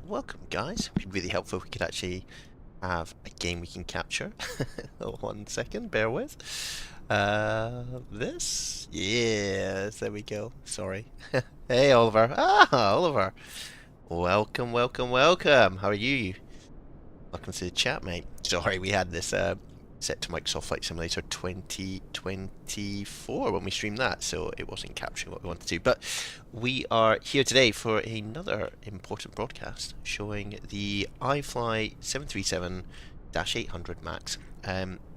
welcome guys. It'd be really helpful if we could actually have a game we can capture. Oh, 1 second, bear with. This? Yes, there we go. Sorry. Hey Oliver. Ah, Oliver. Welcome, welcome, welcome. How are you? Welcome to the chat, mate. Sorry, we had this set to Microsoft Flight Simulator 2024 when we streamed that, so it wasn't capturing what we wanted to. But we are here today for another important broadcast showing the iFly737-800 Max.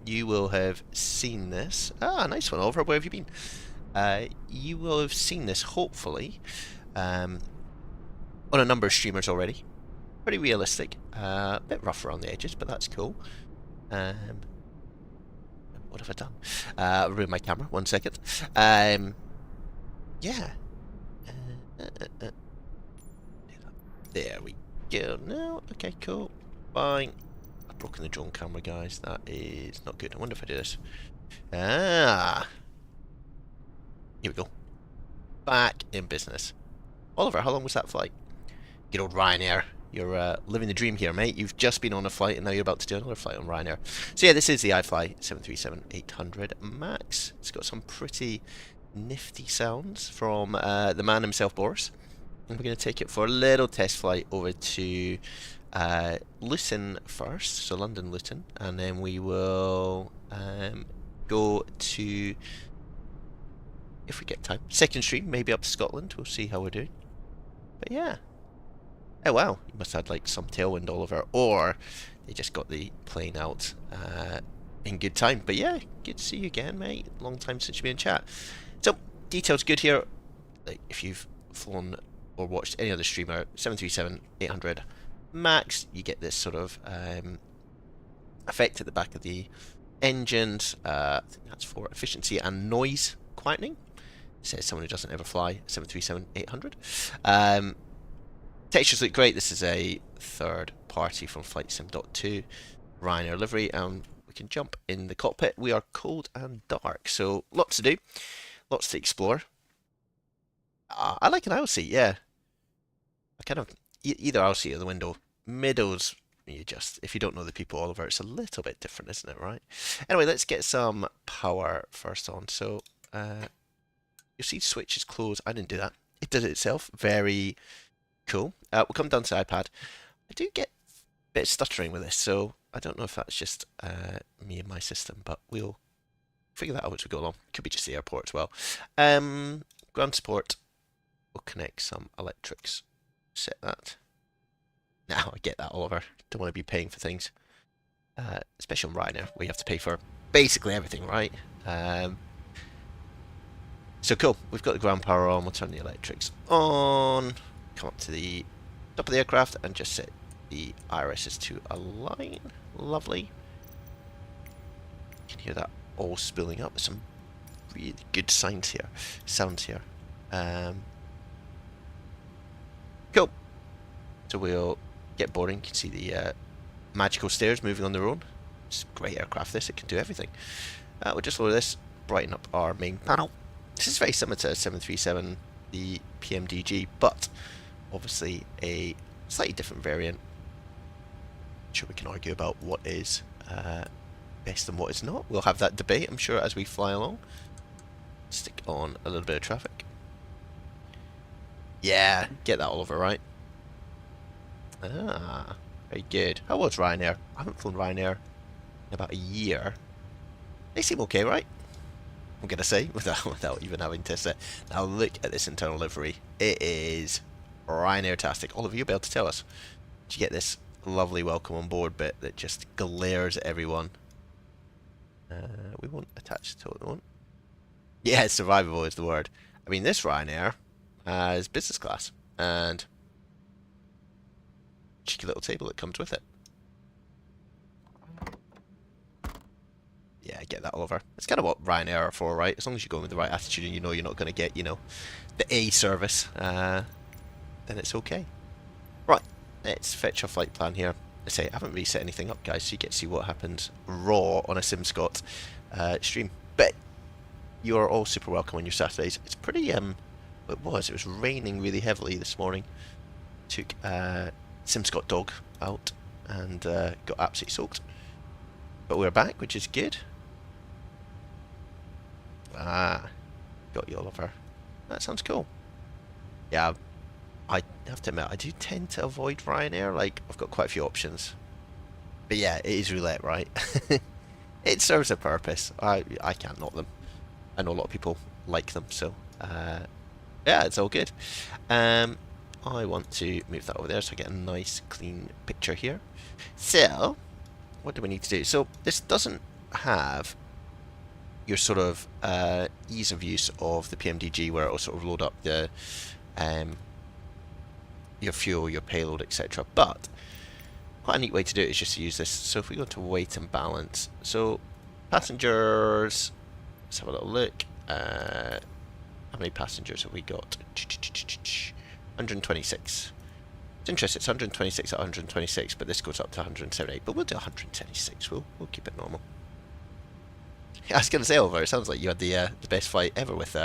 You will have seen this. Ah, nice one, Oliver. Where have you been? You will have seen this, hopefully, on a number of streamers already. Pretty realistic. A bit rough around the edges, but that's cool. What have I done? Ruined my camera. 1 second. Yeah. There we go. No. Okay, cool. Fine. I've broken the drone camera, guys. That is not good. I wonder if I do this. Ah. Here we go. Back in business. Oliver, how long was that flight? Good old Ryanair. You're living the dream here, mate. You've just been on a flight and now you're about to do another flight on Ryanair. So yeah, this is the iFly737-800 Max. It's got some pretty nifty sounds from the man himself, Boris. And we're going to take it for a little test flight over to Luton first, so London Luton, and then we will go to, if we get time, second stream, maybe up to Scotland. We'll see how we're doing. But yeah. Oh wow, you must have had like some tailwind, Oliver, or they just got the plane out in good time. But yeah, good to see you again, mate. Long time since you've been in chat. So, details good here. Like, if you've flown or watched any other streamer, 737-800 Max, you get this sort of effect at the back of the engines. I think that's for efficiency and noise quietening. Says someone who doesn't ever fly 737-800. Textures look great. This is a third party from FlightSim.2 Ryanair livery, and we can jump in the cockpit. We are cold and dark, so lots to do, lots to explore. I like an aisle seat, yeah. I kind of either aisle seat or the window. Middles, you just, if you don't know the people, Oliver, it's a little bit different, isn't it? Right. Anyway, let's get some power first on. So you'll see switch is closed. I didn't do that. It did it itself. Very cool. We'll come down to iPad. I do get a bit of stuttering with this, so I don't know if that's just me and my system, but we'll figure that out as we go along. Could be just the airport as well. Ground support. We'll connect some electrics. Set that. Now I get that, Oliver. Don't want to be paying for things, especially on Ryanair, where you have to pay for basically everything, right? So cool. We've got the ground power on. We'll turn the electrics on. Come up to the top of the aircraft and just set the irises to align. Lovely. You can hear that all spilling up. Some really good sounds here. Cool. So we'll get boarding. You can see the magical stairs moving on their own. It's a great aircraft, this. It can do everything. We'll just lower this, brighten up our main panel. This is very similar to 737, the PMDG, but obviously a slightly different variant. I'm sure we can argue about what is best and what is not. We'll have that debate, I'm sure, as we fly along. Stick on a little bit of traffic. Yeah, get that, Oliver, right? Ah, very good. How was Ryanair? I haven't flown Ryanair in about a year. They seem okay, right? I'm going to say, without even having to say. Now look at this internal livery. It is Ryanair-tastic. Oliver, you'll be able to tell us. Did you get this lovely welcome on board bit that just glares at everyone? We won't attach to it, won't. Yeah, survivable is the word. I mean, this Ryanair has business class and cheeky little table that comes with it. Yeah, I get that, Oliver. It's kind of what Ryanair are for, right? As long as you go in with the right attitude and you know you're not going to get, the A service, then it's okay. Right, let's fetch our flight plan here. I say, I haven't reset anything up, guys, so you get to see what happens raw on a SimScott stream. But you are all super welcome on your Saturdays. It's pretty, it was raining really heavily this morning. Took Sims got dog out and got absolutely soaked. But we're back, which is good. Ah, got you, Oliver. That sounds cool. Yeah, I have to admit, I do tend to avoid Ryanair. Like, I've got quite a few options. But yeah, it is roulette, right? It serves a purpose. I can't knock them. I know a lot of people like them, so yeah, it's all good. I want to move that over there so I get a nice clean picture here. So, what do we need to do? So, this doesn't have your sort of ease of use of the PMDG, where it will sort of load up the your fuel, your payload, etc. But quite a neat way to do it is just to use this. So if we go to weight and balance, so passengers, let's have a little look. How many passengers have we got? 126. It's interesting, it's 126 at 126, but this goes up to 178. But we'll do 126. We'll keep it normal. I was going to say, Oliver, it sounds like you had the best flight ever with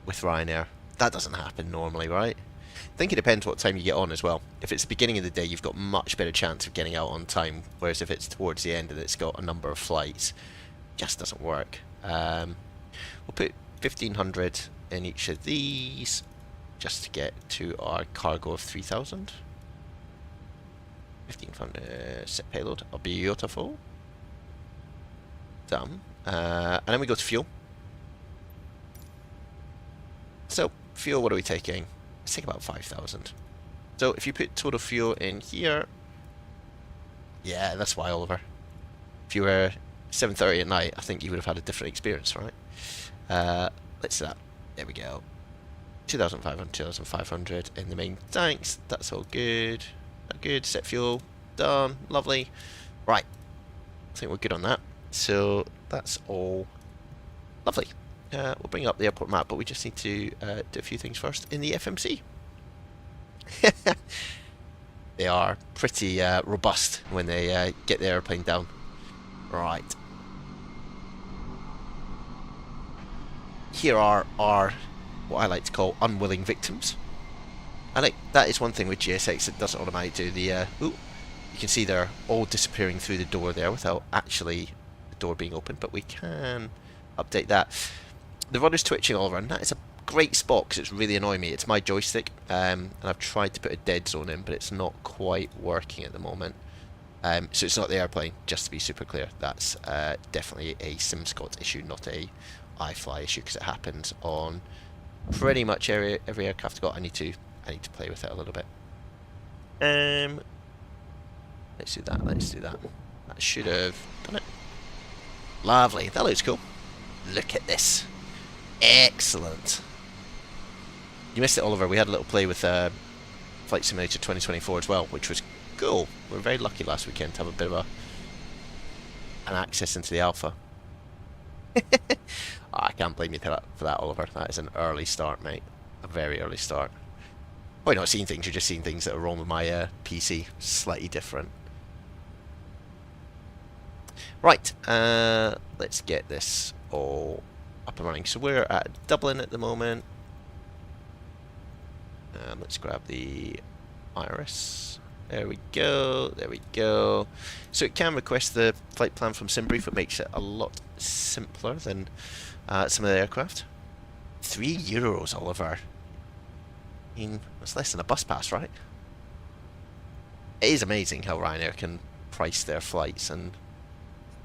Ryanair. That doesn't happen normally, right? I think it depends what time you get on as well. If it's the beginning of the day, you've got much better chance of getting out on time. Whereas if it's towards the end and it's got a number of flights, it just doesn't work. We'll put 1500 in each of these just to get to our cargo of 3000. 1500 set payload. Oh, beautiful. Done. And then we go to fuel. So, fuel, what are we taking? Let's take about 5,000. So, if you put total fuel in here... Yeah, that's why, Oliver. If you were 7:30 at night, I think you would have had a different experience, right? Let's do that. There we go. 2,500, 2,500 in the main tanks. That's all good. Good. Set fuel. Done. Lovely. Right. I think we're good on that. So, that's all lovely. We'll bring up the airport map, but we just need to do a few things first in the FMC. They are pretty robust when they get the airplane down. Right. Here are our, what I like to call, unwilling victims. I like that is one thing with GSX that doesn't automatically do the... ooh, you can see they're all disappearing through the door there without actually the door being open, but we can update that. The rudder's twitching, Oliver, and that is a great spot because it's really annoying me. It's my joystick, and I've tried to put a dead zone in, but it's not quite working at the moment. So it's not the airplane, just to be super clear. That's definitely a SimScot issue, not a iFly issue, because it happens on pretty much every aircraft I've got. I need to play with it a little bit. Let's do that. Let's do that. That should have done it. Lovely. That looks cool. Look at this. Excellent. You missed it, Oliver. We had a little play with Flight Simulator 2024 as well, which was cool. We were very lucky last weekend to have a bit of an access into the alpha. Oh, I can't blame you for that, Oliver. That is an early start, mate. A very early start. Well, you're not seeing things, you're just seeing things that are wrong with my PC. Slightly different. Right, let's get this all up and running. So we're at Dublin at the moment. Let's grab the iris. There we go, there we go. So it can request the flight plan from SimBrief, which makes it a lot simpler than some of the aircraft. €3, Oliver. I mean, that's less than a bus pass, right? It is amazing how Ryanair can price their flights and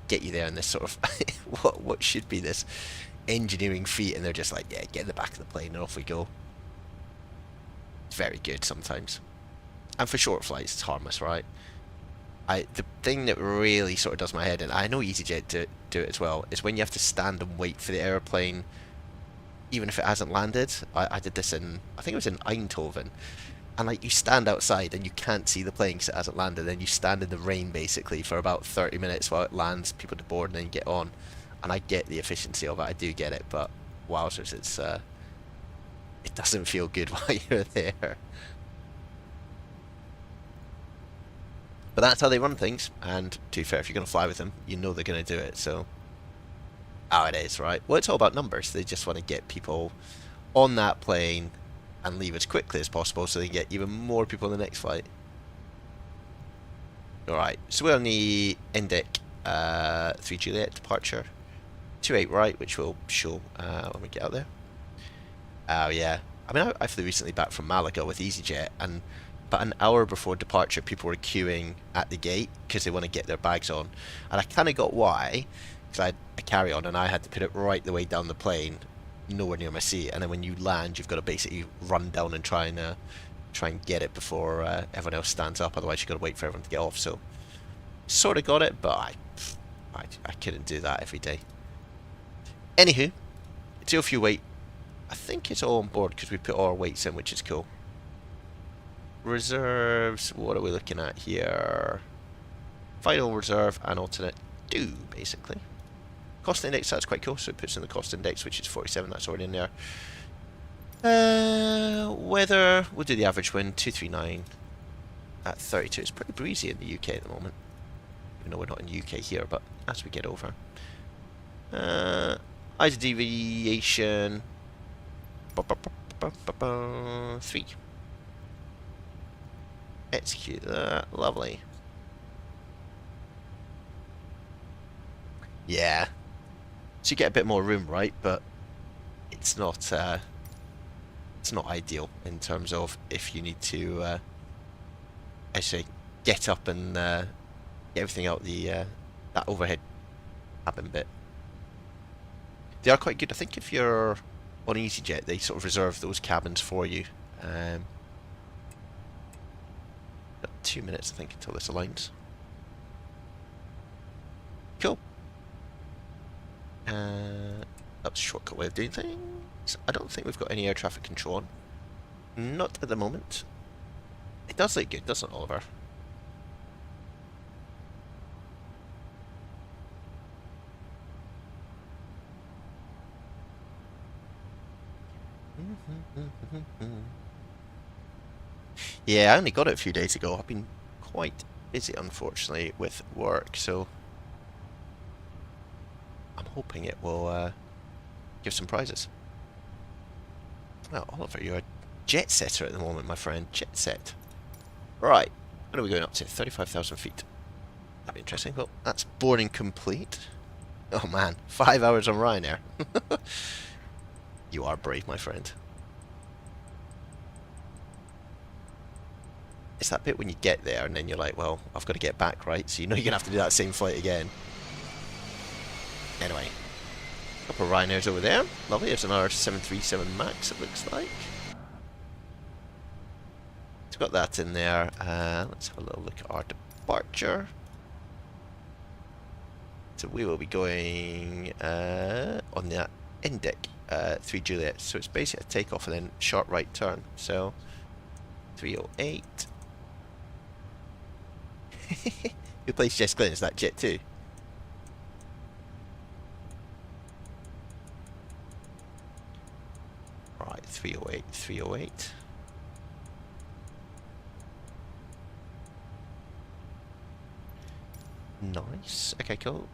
get you there in this sort of what should be this engineering feat, and they're just like, yeah, get in the back of the plane and off we go. It's very good sometimes. And for short flights, it's harmless, right? The thing that really sort of does my head in, I know EasyJet do it as well, is when you have to stand and wait for the airplane, even if it hasn't landed. I did this in, I think it was in Eindhoven, and like you stand outside and you can't see the plane because it hasn't landed, then you stand in the rain basically for about 30 minutes while it lands, people to board, and then you get on. And I get the efficiency of it, I do get it, but wowzers, it doesn't feel good while you're there. But that's how they run things, and to be fair, if you're going to fly with them, you know they're going to do it, so... Oh, it is, right? Well, it's all about numbers. They just want to get people on that plane and leave as quickly as possible so they can get even more people on the next flight. Alright, so we're on the Indic 3 Juliet departure. 28 right, which will show when we get out there. Oh yeah. I mean, I flew recently back from Malaga with EasyJet, and about an hour before departure, people were queuing at the gate because they want to get their bags on. And I kind of got why, because I had a carry-on and I had to put it right the way down the plane, nowhere near my seat. And then when you land, you've got to basically run down and try and get it before everyone else stands up. Otherwise, you've got to wait for everyone to get off. So, sort of got it, but I couldn't do that every day. Anywho, tail fuel weight, I think it's all on board because we put all our weights in, which is cool. Reserves, what are we looking at here? Final reserve and alternate 2, basically. Cost index, that's quite cool, so it puts in the cost index, which is 47, that's already in there. Weather, we'll do the average wind, 239 at 32. It's pretty breezy in the UK at the moment. Even though we're not in the UK here, but as we get over. Eyes deviation 3. Execute that. Lovely. Yeah. So you get a bit more room, right? But it's not ideal in terms of if you need to actually get up and get everything out the that overhead cabin bit. They are quite good. I think if you're on EasyJet, they sort of reserve those cabins for you. Got 2 minutes, I think, until this aligns. Cool. That's a shortcut way of doing things. I don't think we've got any air traffic control on. Not at the moment. It does look good, doesn't it, Oliver? Yeah, I only got it a few days ago. I've been quite busy, unfortunately, with work, so I'm hoping it will give some prizes. Well, Oliver, you're a jet setter at the moment, my friend. Jet set. Right, what are we going up to? 35,000 feet. That'd be interesting. Well, that's boarding complete. Oh man, 5 hours on Ryanair. You are brave, my friend. It's that bit when you get there and then you're like, well, I've got to get back, right? So you know you're going to have to do that same flight again. Anyway. A couple of Ryanairs over there. Lovely. There's another 737 MAX, it looks like. It's got that in there. Let's have a little look at our departure. So we will be going on the Indic 3 Juliet. So it's basically a takeoff and then short right turn. So 308. Who plays Jess Glynn? Is that Jet 2? Right, 308, 308. Nice. Okay, cool.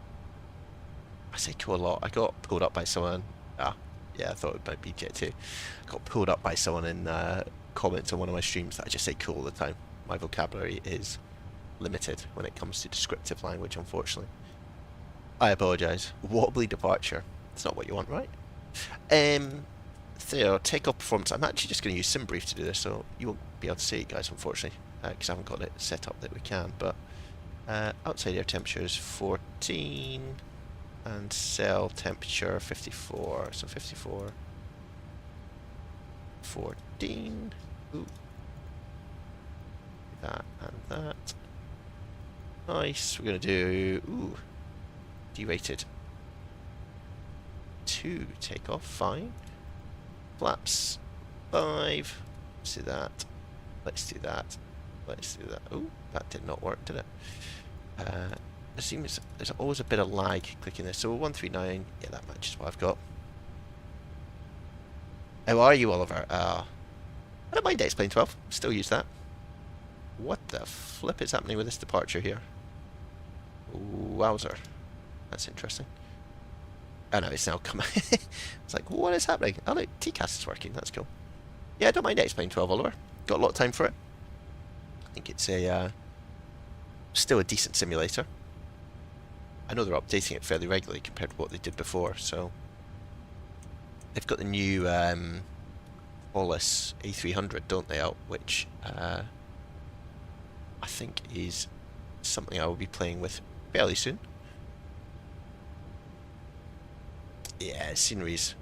I say cool a lot. I got pulled up by someone. Ah, yeah, I thought it might be Jet 2. I got pulled up by someone in comments on one of my streams that I just say cool all the time. My vocabulary is limited when it comes to descriptive language, unfortunately. I apologise. Wobbly departure. It's not what you want, right? So, takeoff performance. I'm actually just going to use SimBrief to do this, so you won't be able to see it, guys, unfortunately, because I haven't got it set up that we can. But outside air temperature is 14, and cell temperature 54. So 54, 14. Ooh. That and that. Nice. We're going to do, derated 2 takeoff, fine. Flaps 5. Let's do that. Let's do that. Let's do that. Oh, that did not work, did it? It seems there's always a bit of lag clicking this. So 139, yeah, that matches what I've got. How are you, Oliver? I don't mind X-Plane 12. Still use that. What the flip is happening with this departure here? Wowzer. That's interesting. Oh no, it's now coming. It's like, what is happening? Oh look, TCAS is working. That's cool. Yeah, I don't mind X-Plane 12, Oliver. Got a lot of time for it. I think it's a still a decent simulator. I know they're updating it fairly regularly compared to what they did before, so they've got the new Boris A300, don't they, out, which I think is something I will be playing with fairly soon. Yeah, sceneries.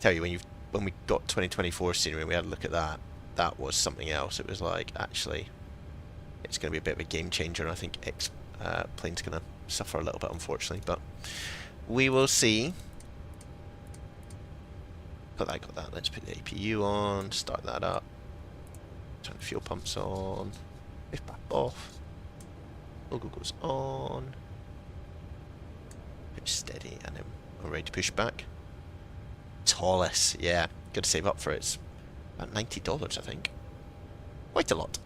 Tell you, when we got 2024 scenery and we had a look at that, that was something else. It was like, actually, it's going to be a bit of a game changer, and I think X-Plane's going to suffer a little bit, unfortunately, but we will see. Got that. Let's put the APU on, start that up, turn the fuel pumps on, lift back off, logo goes on, push steady, and then we're ready to push back. Tallest, yeah, got to save up for it. It's about $90, I think. Quite a lot.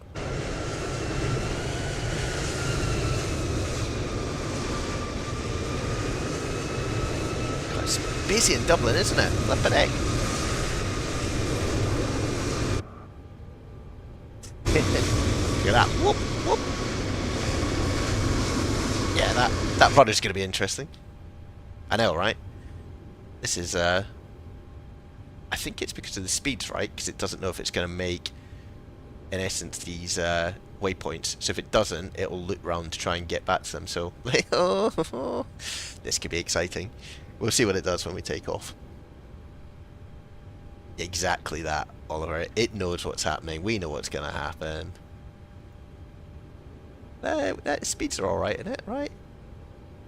It's busy in Dublin, isn't it? Flippin' heck. Look at that. Whoop, whoop. Yeah, that rudder's going to be interesting. I know, right? This is, I think it's because of the speeds, right? Because it doesn't know if it's going to make, in essence, these waypoints. So if it doesn't, it'll loop round to try and get back to them. So, this could be exciting. We'll see what it does when we take off. Exactly that, Oliver. It knows what's happening. We know what's going to happen. Speeds are alright in it, right?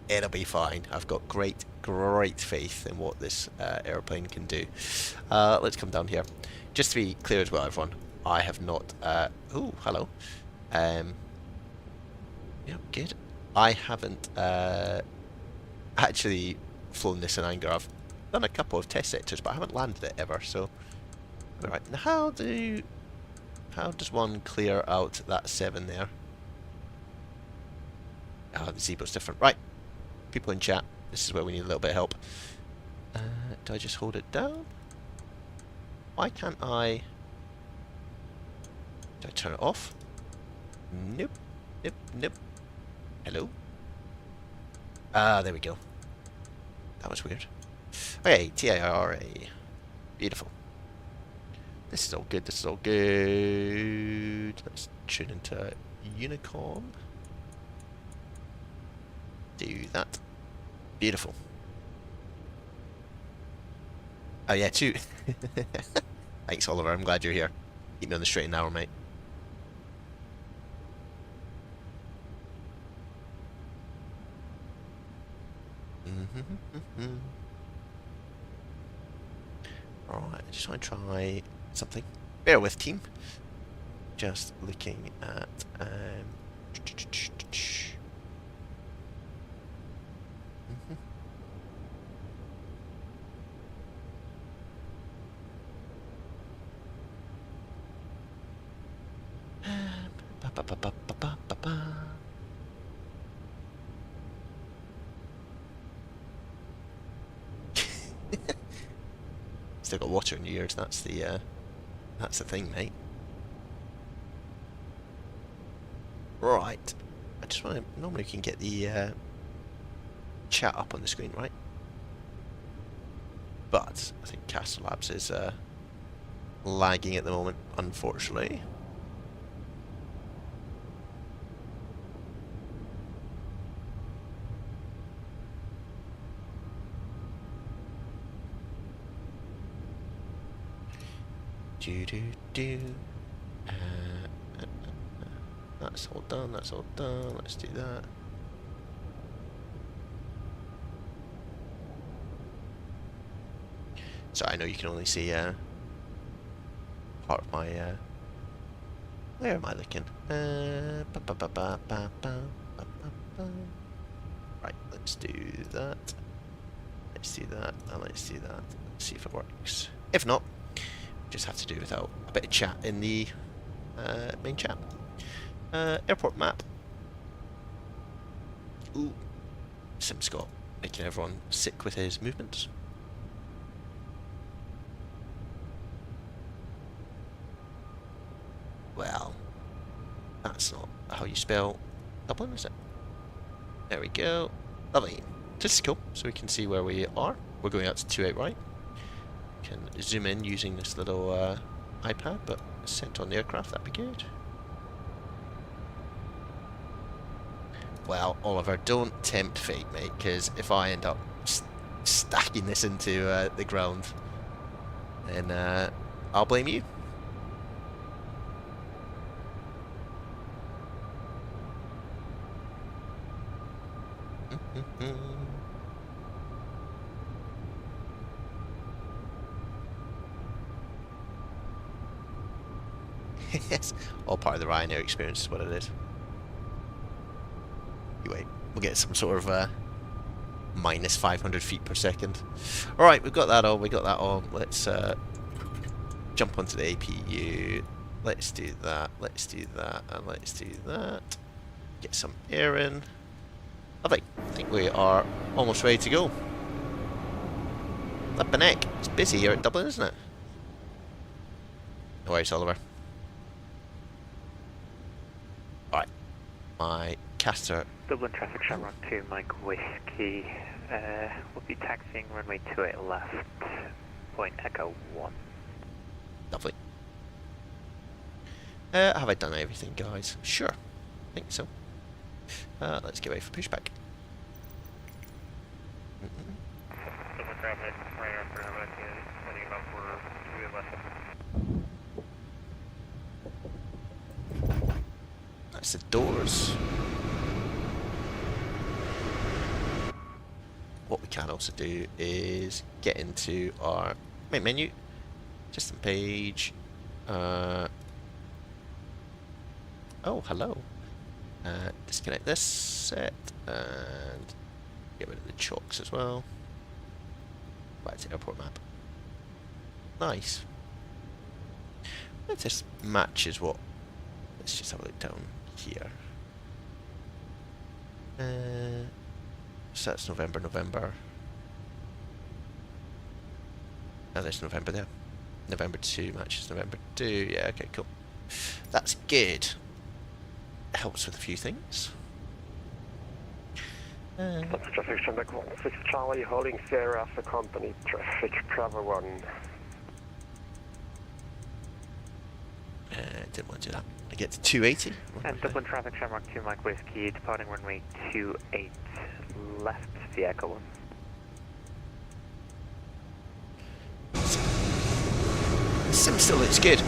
It'll be fine. I've got great faith in what this airplane can do. Let's come down here. Just to be clear as well, everyone, I have not... oh, hello. Yeah, good. I haven't actually flown this in anger. I've done a couple of test sectors, but I haven't landed it ever, so... Alright, now how does one clear out that 7 there? Oh, the zebra's different. Right, people in chat, this is where we need a little bit of help. Do I just hold it down? Why can't I... Do I turn it off? Nope. Nope. Nope. Hello? Ah, there we go. That was weird. Okay, TIRA. Beautiful. This is all good, this is all good. Let's tune into Unicorn. Do that. Beautiful. Oh yeah, too. Thanks, Oliver. I'm glad you're here. Keep me on the straight and narrow, mate. Alright, I just want to try something. Bear with, team. Just looking at... Still got water in your ears. That's the thing, mate. Right. I just want to. Normally, you can get the chat up on the screen, right? But I think Castle Labs is lagging at the moment, unfortunately. That's all done, that's all done, let's do that. So I know you can only see part of my where am I looking? Right, let's do that. Let's do that, and let's do that. Let's see if it works. If not, just have to do without a bit of chat in the main chat. Airport map. Ooh, Sim Scott making everyone sick with his movements. how you spell Dublin, is it? There we go. Lovely. This is cool, so we can see where we are. We're going out to 28 right. Can zoom in using this little iPad, but sent on the aircraft, that'd be good. Well, Oliver, don't tempt fate, mate, because if I end up stacking this into the ground, then I'll blame you. Yes, all part of the Ryanair experience is what it is. Anyway, we'll get some sort of minus 500 feet per second. Alright, we've got that on, Let's jump onto the APU. Let's do that, and let's do that. Get some air in. I think we are almost ready to go. Flippin' heck, it's busy here at Dublin, isn't it? No worries, Oliver. Alright, my caster. Dublin traffic, Shamrock 2, Mike Whiskey. We'll be taxiing runway 28 left, point Echo 1. Lovely. Have I done everything, guys? Sure, I think so. Let's get ready for pushback. Dublin traffic, right after heading about for 2 left. That's the doors. What we can also do is get into our main menu, system page. Oh, hello. Disconnect this set and get rid of the chocks as well. Back to airport map. Nice. If this matches what. Let's just have a look down here. So that's November. Oh, there's November there. November 2 matches November 2. Yeah, okay, cool. That's good. Helps with a few things. Traffic Shamrock 16 Charlie, holding Sierra for company traffic, Bravo 1. Didn't want to do that. I get to 280. And Dublin traffic, Shamrock 2, Mike Whiskey, departing runway 28 left, via Echo 1. Sim still looks good.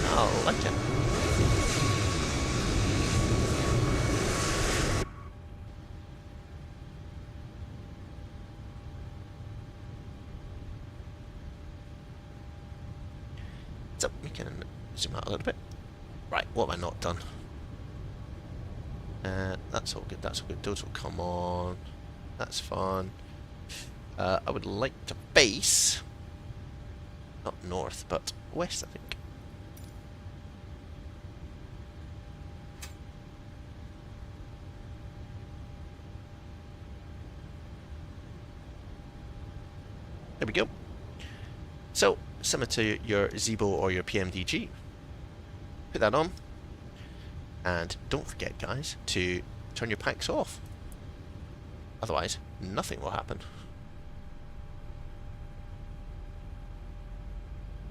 I like it. So we can zoom out a little bit. Right, what have I not done? That's all good, that's all good. Those will come on. That's fun. I would like to base, not north, but west, I think. There we go. So, similar to your Zebo or your PMDG. Put that on. And don't forget, guys, to turn your packs off. Otherwise, nothing will happen.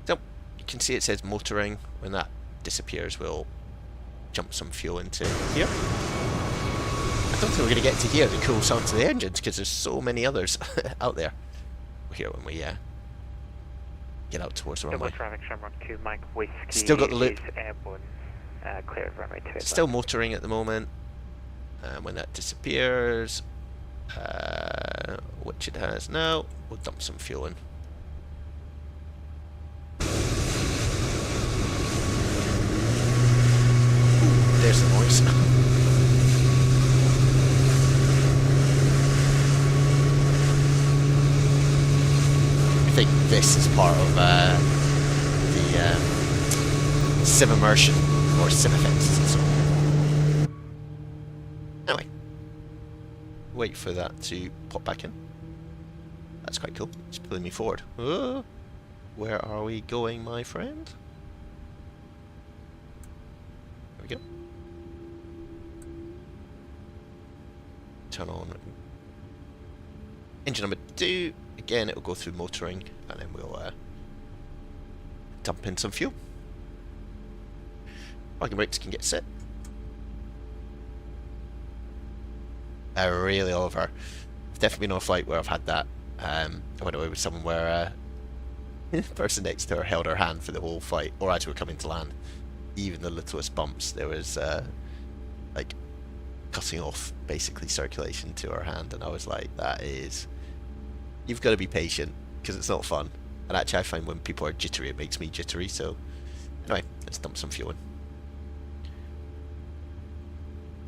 So, you can see it says motoring. When that disappears, we'll jump some fuel into here. I don't think we're going to get to hear the cool sounds of the engines, because there's so many others out there. We'll hear when we get out towards the runway. Traffic, Shamrock 2, Mike Whiskey. Still got the loop. Airborne, clear of runway 2. Still motoring at the moment. When that disappears, which it has now, we'll dump some fuel in. Ooh, there's the noise. I think this is part of the sim immersion or sim effects and so on. Anyway, wait for that to pop back in. That's quite cool. It's pulling me forward. Oh, where are we going, my friend? There we go. turn on engine number 2. Again, it'll go through motoring, and then we'll dump in some fuel. Parking brakes can get set. Really, Oliver, I've definitely been on a flight where I've had that. I went away with someone where the person next to her held her hand for the whole flight, or as we were coming to land. Even the littlest bumps, there was like cutting off basically circulation to her hand, and I was like, that is, you've got to be patient, because it's not fun. And actually I find when people are jittery, it makes me jittery. So anyway, let's dump some fuel in.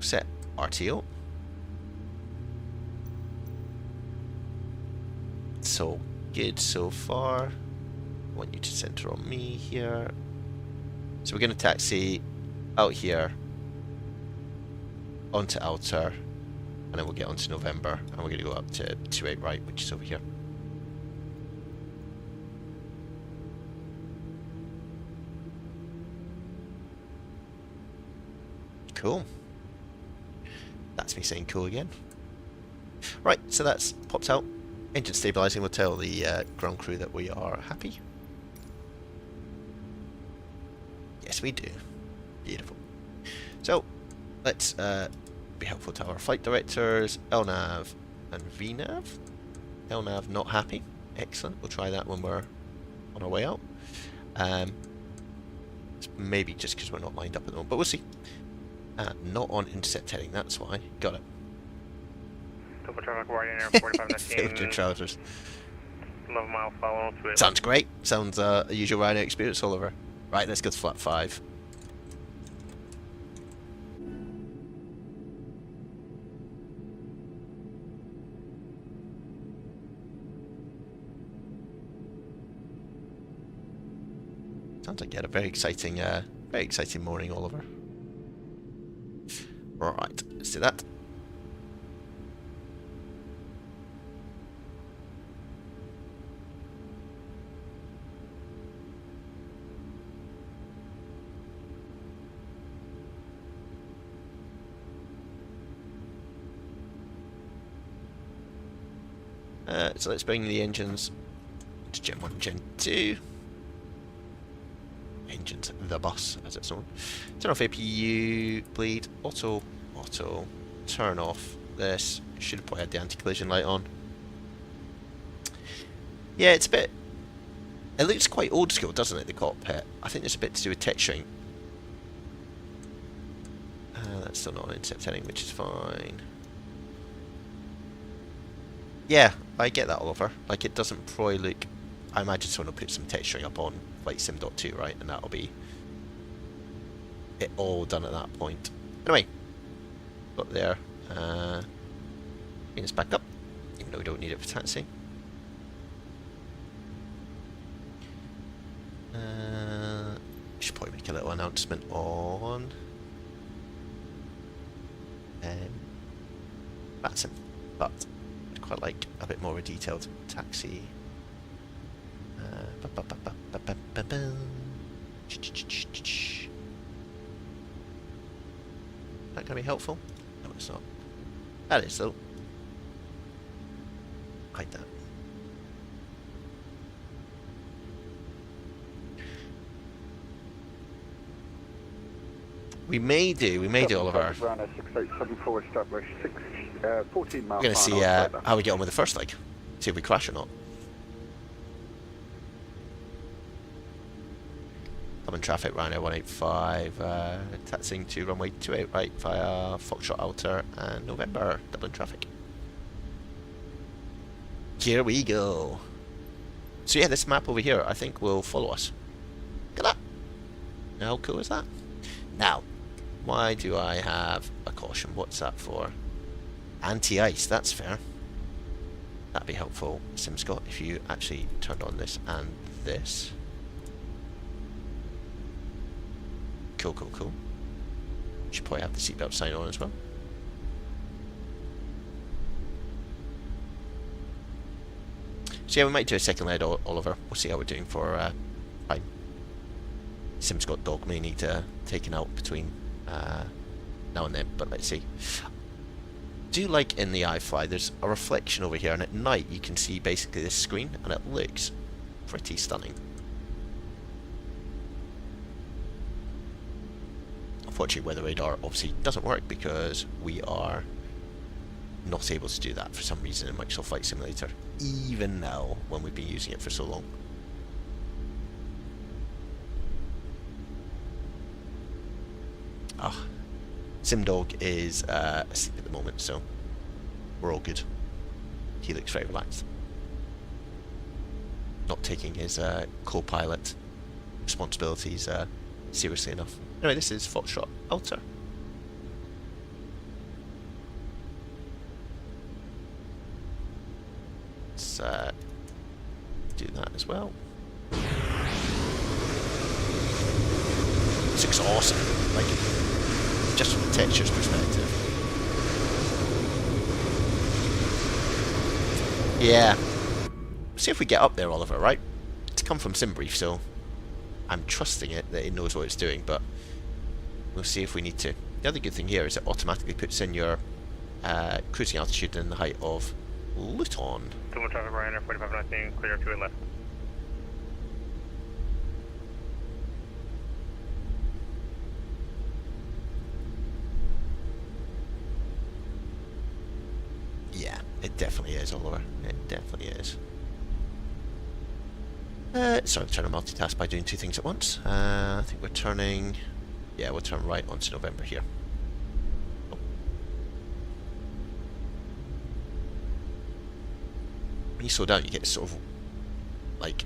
Set RTO. So good so far. I want you to center on me here. So we're going to taxi out here onto outer, and then we'll get onto November, and we're going to go up to 28 right, which is over here. Cool. That's me saying cool again. Right, so that's popped out. Engine stabilizing will tell the ground crew that we are happy. Yes, we do. Beautiful. So, let's be helpful to our flight directors, LNAV and VNAV. LNAV not happy. Excellent. We'll try that when we're on our way out. Maybe just because we're not lined up at the moment, but we'll see. Not on intercept heading, that's why. Got it. Double traffic wide in air 45 Saved your trousers. 11 mile follow to it. Sounds great. Sounds a usual Ryanair experience, Oliver. Right, let's go to flat 5. Sounds like you had a very exciting morning, Oliver. Right, let's do that. So let's bring the engines to Gen 1 and Gen 2. Engines, the bus, as it's known. Turn off APU, bleed, auto, turn off this. Should have probably had the anti-collision light on. Yeah, it's a bit... It looks quite old school, doesn't it, the cockpit? I think there's a bit to do with texturing. That's still not on intercept heading, which is fine. Yeah, I get that, Oliver. Like, it doesn't probably look... I imagine someone will put some texturing up on Flight Sim.2, right? And that'll be it all done at that point. Anyway, got there. Bring us back up, even though we don't need it for taxiing. Should probably make a little announcement on Fasten, but I'd quite like a bit more of a detailed taxi. Is that going to be helpful? No, it's not. That is, though. Hide that. We may do, Oliver. Runner 6874 established 14 miles. We're going to see how we get on with the first leg. See if we crash or not. I'm in traffic, Ryanair 185, taxiing to runway 28 right via Foxtrot Outer and November, Dublin traffic. Here we go. So yeah, this map over here I think will follow us. Look at that. How cool is that? Now, why do I have a caution? What's that for? Anti-ice, that's fair. That'd be helpful, SimScott, if you actually turned on this and this. Cool. Should probably have the seatbelt sign on as well. So yeah, we might do a second leg, Oliver. We'll see how we're doing for time. SimScott dog may need taken out between now and then, but let's see. do like in the iFly, there's a reflection over here, and at night you can see basically this screen, and it looks pretty stunning. Unfortunately, weather radar obviously doesn't work because we are not able to do that for some reason in Microsoft Flight Simulator, even now when we've been using it for so long. Ah, SimDog is asleep at the moment, so we're all good. He looks very relaxed. Not taking his co-pilot responsibilities seriously enough. Anyway, this is Foxtrot Alter. Let's do that as well. This looks awesome, like, just from the textures perspective. Yeah. See if we get up there, Oliver, right? It's come from SimBrief, so I'm trusting it that it knows what it's doing, but we'll see if we need to. The other good thing here is it automatically puts in your cruising altitude and the height of Luton. Double traffic Ryanair 45 nothing, clear to it left. Yeah, it definitely is, Oliver. It definitely is. Sorry, I'm trying to multitask by doing two things at once. I think we're turning... Yeah, we'll turn right onto November here. Oh. When you slow down, you get sort of... like...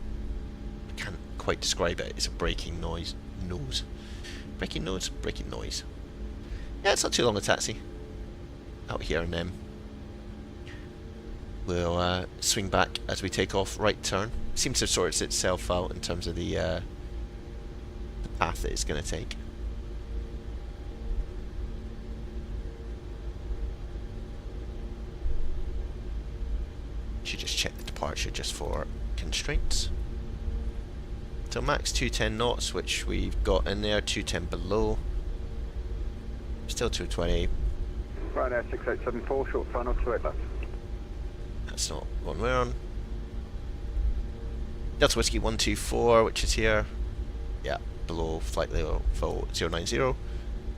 I can't quite describe it. It's a braking noise. Braking noise? Braking noise. Yeah, it's not too long a taxi. Out here, and then we'll swing back as we take off, right turn. Seems to have sorted itself out in terms of the path that it's going to take. Should just check the departure just for constraints. So max 210 knots, which we've got in there, 210 below. Still 220. Ryanair 6874, short final, 28 left. That's not one we're on. Delta Whiskey 124, which is here. Yeah, below flight level 090. And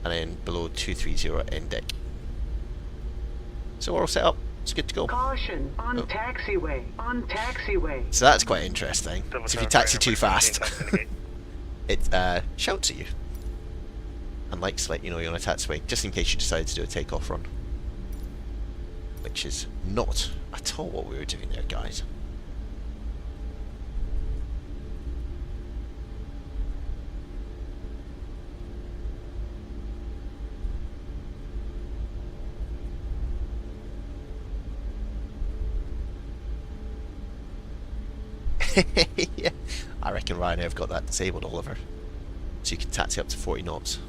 then below 230 end deck. So we're all set up. It's good to go. Caution, on taxiway, on taxiway. So that's quite interesting. So if you taxi too fast, it shouts at you. And likes to let you know you're on a taxiway, just in case you decide to do a takeoff run. Which is not at all what we were doing there, guys. Yeah, I reckon Ryanair have got that disabled, Oliver. So you can taxi up to 40 knots.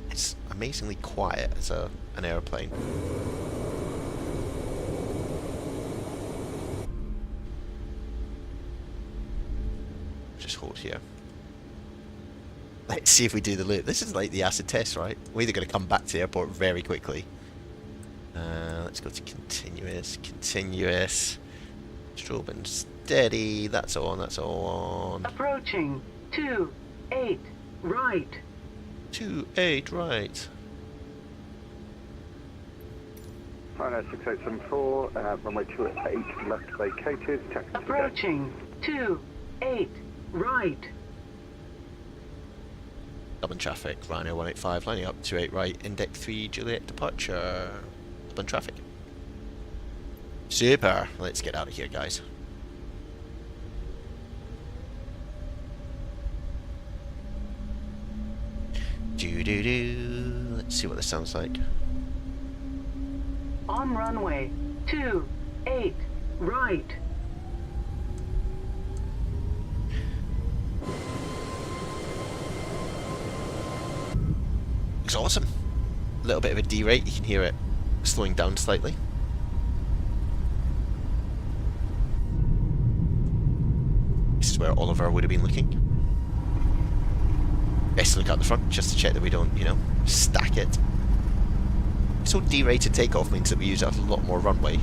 It's amazingly quiet as an airplane. Just hold here. Let's see if we do the loop. This is like the acid test, right? We're either going to come back to the airport very quickly. Let's go to continuous. Strobe and steady. That's on. Approaching 28 right. 28 right. Ryanair 6874, runway 28 left vacated, taxi. Approaching 28 right. Dublin traffic, Ryanair 185, lining up 28 right, Index 3 Juliet departure. Dublin traffic. Super! Let's get out of here, guys. Doo-doo-doo. Let's see what this sounds like. On runway 28 right. Looks awesome. A little bit of a D-rate, you can hear it slowing down slightly. This is where Oliver would have been looking. Best to look out the front just to check that we don't, you know, stack it. So derated takeoff means that we use a lot more runway,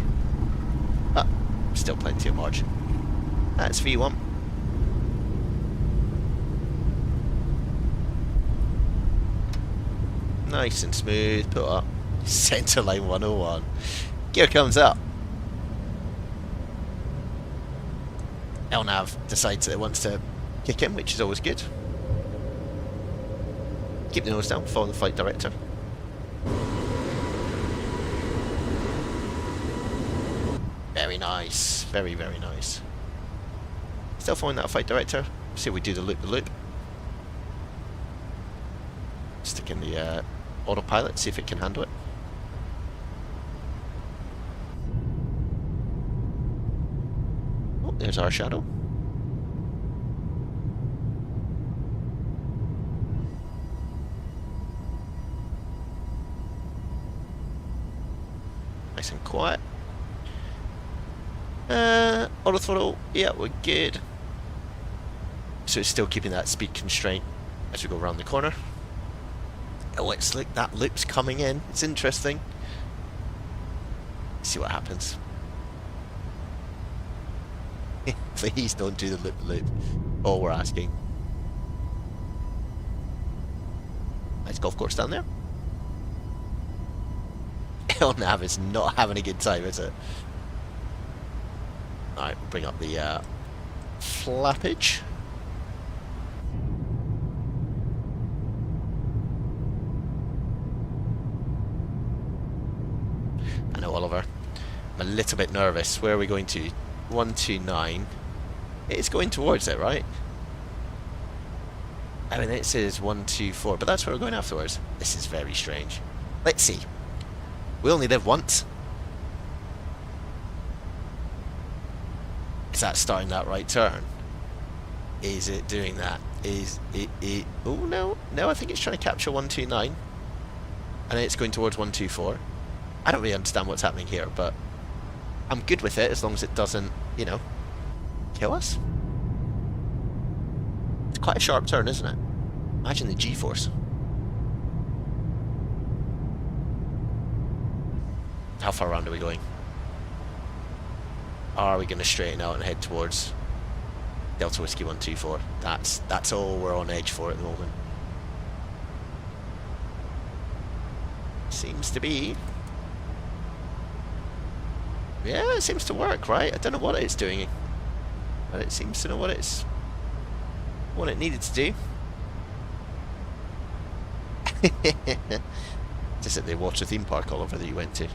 but still plenty of margin. That's V1. Nice and smooth, put up. Centerline 101. Gear comes up. LNAV decides that it wants to kick in, which is always good. Keep the nose down, follow the flight director. Very nice. Very, very nice. Still following that flight director. See if we do the loop-the-loop. Stick in the autopilot, see if it can handle it. Oh, there's our shadow. Nice and quiet. Auto throttle, yeah, we're good. So it's still keeping that speed constraint as we go around the corner. Oh, it's like that loop's coming in. It's interesting. See what happens. Please don't do the loop. All we're asking. Nice golf course down there. LNAV is not having a good time, is it? Alright, we'll bring up the flappage. I know, Oliver. I'm a little bit nervous. Where are we going to? 129. It's going towards it, right? I mean, it says 124, but that's where we're going afterwards. This is very strange. Let's see. We only live once. Is that starting that right turn? Is it doing that? Is it... Oh, no. No, I think it's trying to capture 129. And it's going towards 124. I don't really understand what's happening here, but I'm good with it as long as it doesn't, you know, kill us. It's quite a sharp turn, isn't it? Imagine the G-force. How far around are we going? Are we going to straighten out and head towards Delta Whiskey 124? That's all we're on edge for at the moment. Seems to be. Yeah, it seems to work, right? I don't know what it's doing, but it seems to know what it needed to do. Just at the water theme park, Oliver, that you went to.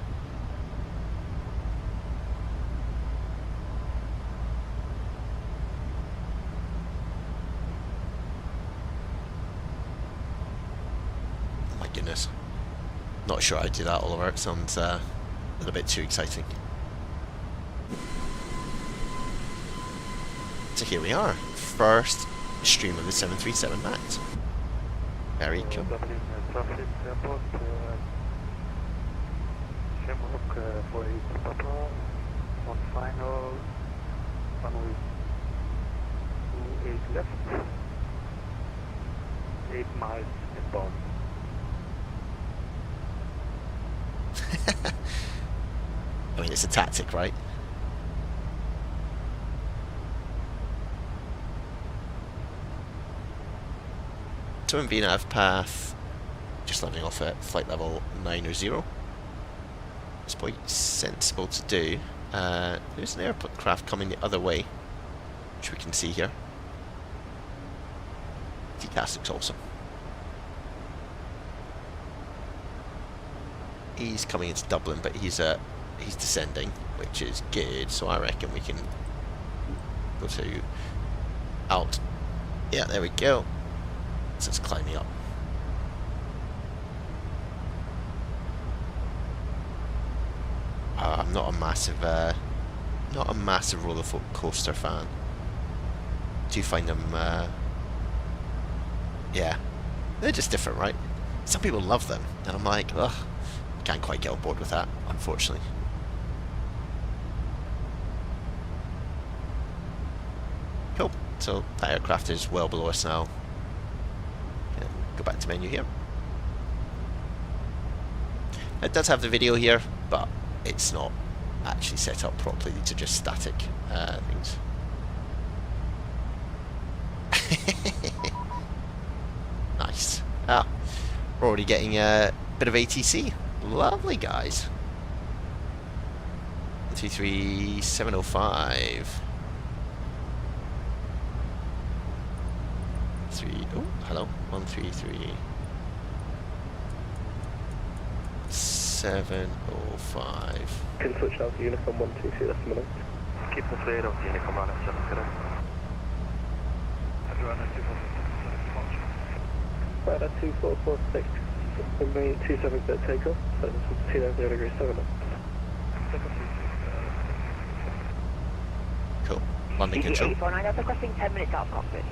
Oh my goodness. Not sure I'd do that, Oliver. It sounds a little bit too exciting. So here we are, first stream of the 737 MAX. Very cool. On final, runway 28 left, 8 miles inbound. I mean, it's a tactic, right? Twin VNAV path, just landing off at flight level 900. It's probably sensible to do. There's an aircraft coming the other way, which we can see here. TCAS looks awesome. He's coming into Dublin, but he's descending, which is good. So I reckon we can go to out. Yeah, there we go. So it's climbing up. I'm not a massive roller coaster fan. Do you find them? Yeah, they're just different, right? Some people love them, and I'm like, ugh, can't quite get on board with that, unfortunately. Cool. So that aircraft is well below us now. go back to menu here. It does have the video here, but it's not actually set up properly. These are just static things. Nice. Ah, we're already getting a bit of ATC. Lovely, guys. 133-705. Oh, hello. 133-705. Can switch out to Unicom 122, that's a minute. Keep the clear of Unicom on 70. Right at 2446, remain 27-bit takeoff, so this is 290 degrees 7 up. Cool. Landing control. 849, that's requesting 10 minutes out of cockpit.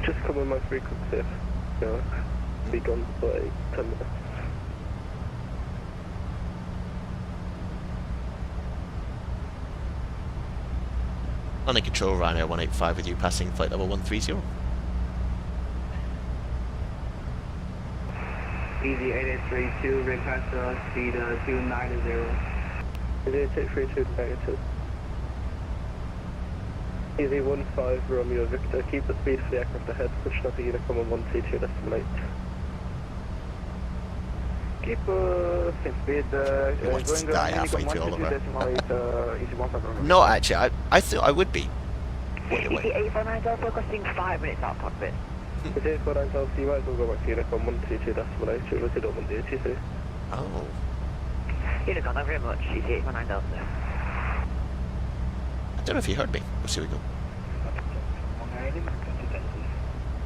Just come on my frequency, you know, be gone for 10 minutes. Landing control, Ryanair 185 with you, passing flight level 130. Easy 8832, rig pass speed 290. Easy 8832 negative. Easy 15 Romeo Victor, keep the speed for the aircraft ahead, pushing up to Unicom on 122, decimal 8. Keep same speed, Who wants to die halfway through all of it? Easy 15. No, actually, I thought I would be. Wait. Easy 849, that's requesting 5 minutes out of cockpit. Easy 849, so you might as well go back to Unicom 122, decimal 8, unless you don't want the ATC. Oh. Unicom, thank you very much. Easy 849 Delta. I don't know if you heard me. Let's see we go.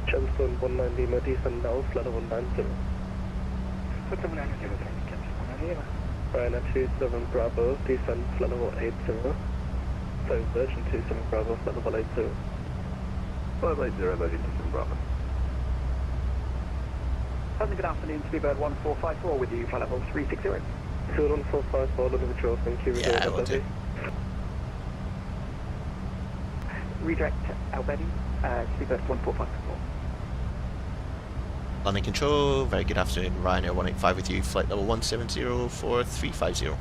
Gemstone 190, my descent now, flight 190. Ryanair 27 Bravo, descent flight level 80. So Virgin 27 Bravo, flight level 80. 580, Virgin 27 Bravo. Good afternoon, Speedbird 1454 with you, flight level 360. 21454, London Control, thank you. Yeah, I will do. Redirect Albany, Speedbird 1454. Landing control, very good afternoon. Ryanair 185 with you, flight level 170 for 350.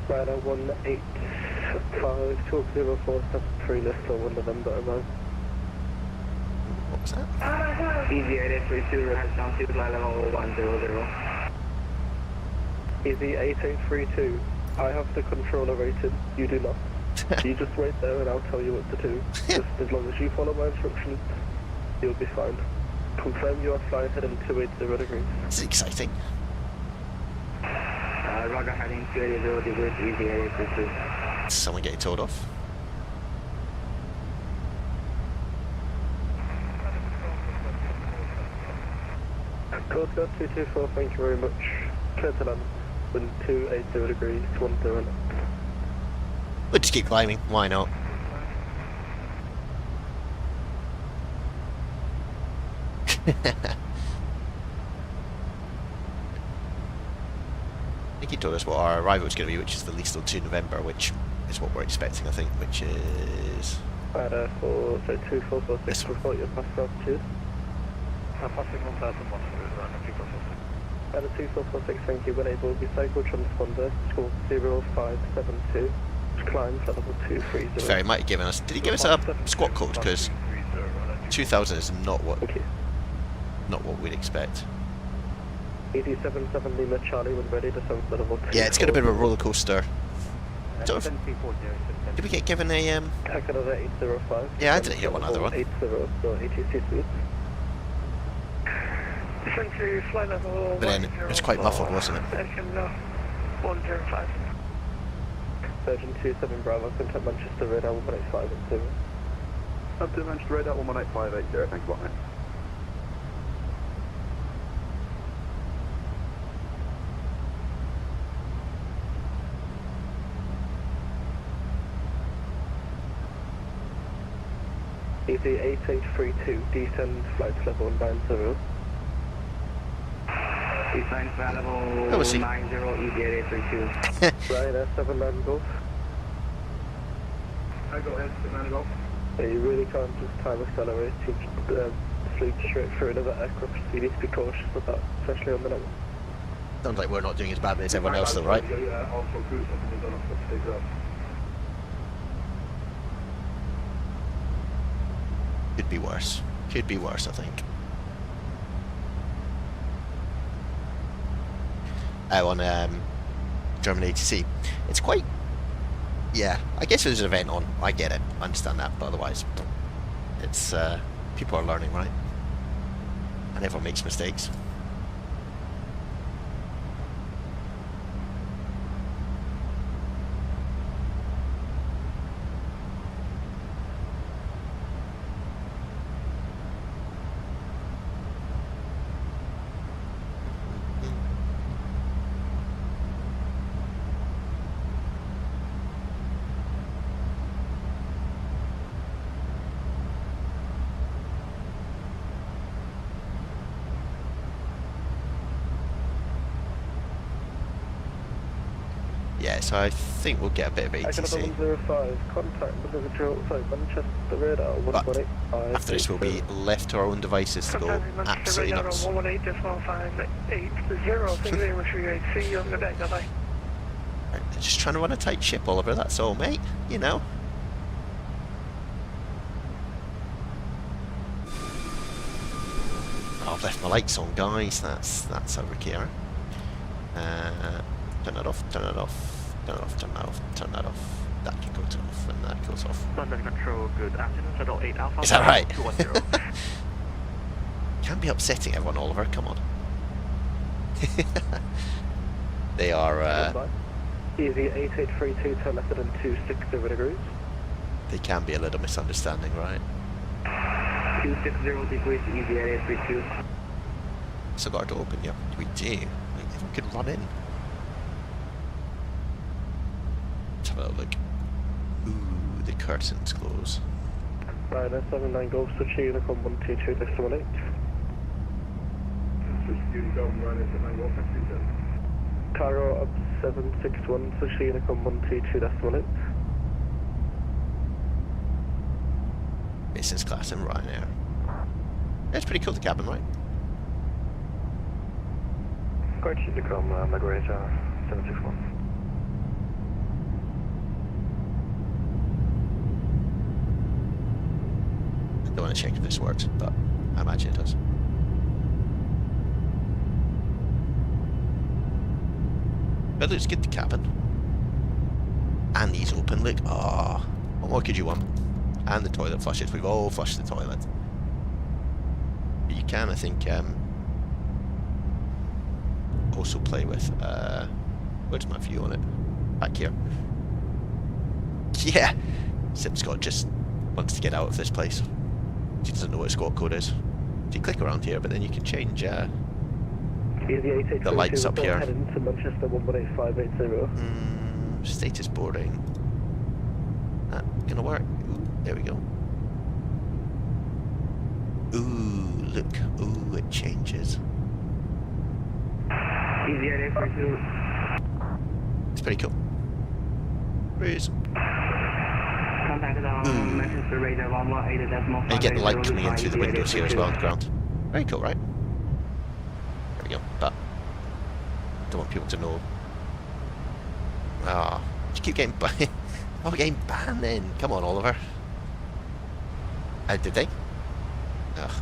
Ryanair 185, 20473, list for 1 November, arrive. What was that? Easy 8832, has down to flight level 100. Easy 8832, I have the controller rated, you do not. You just wait there and I'll tell you what to do. Just as long as you follow my instructions, you'll be fine. Confirm you are flying heading 280 degrees. This is exciting. Roger, heading 280 degrees, easy 8832. Is someone getting told off? Coast Guard 224, thank you very much. Clear to land, wind 280 degrees, 10. We'll just keep climbing, why not? I think he told us what our arrival was going to be, which is the least till 2 November, which is what we're expecting, I think, which is... Ryanair 2446, report your pass altitude. Passing 1001, Ryanair 2446, thank you, when able, be cycle transponder, score 0572, climb flight level 230. Sorry, he might have given us... Did he give us a squat code? Because 2000 is not what we'd expect. 87 Lima Charlie, when ready, descend flight level 2. Yeah, it's got a bit of a roller coaster. Sort of, did we get given a... Tack another 805. Yeah, I didn't hear one other one. 80, so ATC speed. Descend to flight level But then it was quite muffled, wasn't it? Virgin 105. Virgin 27 Bravo, contact Manchester radar 185 and 2. Up to Manchester radar 18580, thanks a lot, mate. Easy 8832, descend flight level 90. Descend flight level 90, easy 8832. Ryanair 79 Golf. I go ahead, 79 Golf. You really can't just time accelerate, you loop straight through another aircraft, so you need to be cautious of that, especially on the network. Sounds like we're not doing as badly as everyone else though, right? Could be worse. Could be worse, I think. On German ATC. It's quite... Yeah, I guess there's an event on. I get it. I understand that, but otherwise... It's... people are learning, right? And everyone makes mistakes. So I think we'll get a bit of ATC. 105, contact Manchester radar 118. After this we'll be left to our own devices to go absolutely nuts. 118.580, see you on the deck, bye-bye. They're just trying to run a tight ship, Oliver, that's all, mate. You know. Oh, I've left my lights on, guys. That's over here. Turn that off, turn that off. Turn it off, turn that off, turn that off. That can go off, and that goes off. London Control, good afternoon, Shuttle 8 Alpha. Is that right? 210. Can't be upsetting everyone, Oliver, come on. They are... Easy 8832, turn left and 260 degrees. They can be a little misunderstanding, right? 260 degrees, easy 8832. So got to open, yeah. We do. Everyone could run in. Let's have a little look. Ooh, the curtains close. Right, 79 Golf, switch to Unicom 122.18. Cargo up 761, switch to Unicom 122.18. Business class and Ryanair. It's pretty cool, the cabin, right? Quite Unicom, Motherboard 761. I don't want to check if this works, but I imagine it does. But it looks good, the cabin. And these open, look. Ah, what more could you want? And the toilet flushes. We've all flushed the toilet. But you can, I think, also play with, where's my view on it? Back here. Yeah! Sim Scott just wants to get out of this place. He doesn't know what squad code is. So you click around here, but then you can change the lights up here. Heading to Manchester 118.580. Status boarding. That gonna work. Ooh, there we go. Ooh, look. Ooh, it changes. Easy 8832. It's pretty cool. Cruise. Contacted on Manchester radar 118.580. And you get the light coming in through the windows here as well on the ground. Very cool, right? There we go. But I don't want people to know. Ah, you keep getting banned. Oh, getting banned then. Come on, Oliver. Did they? Ugh.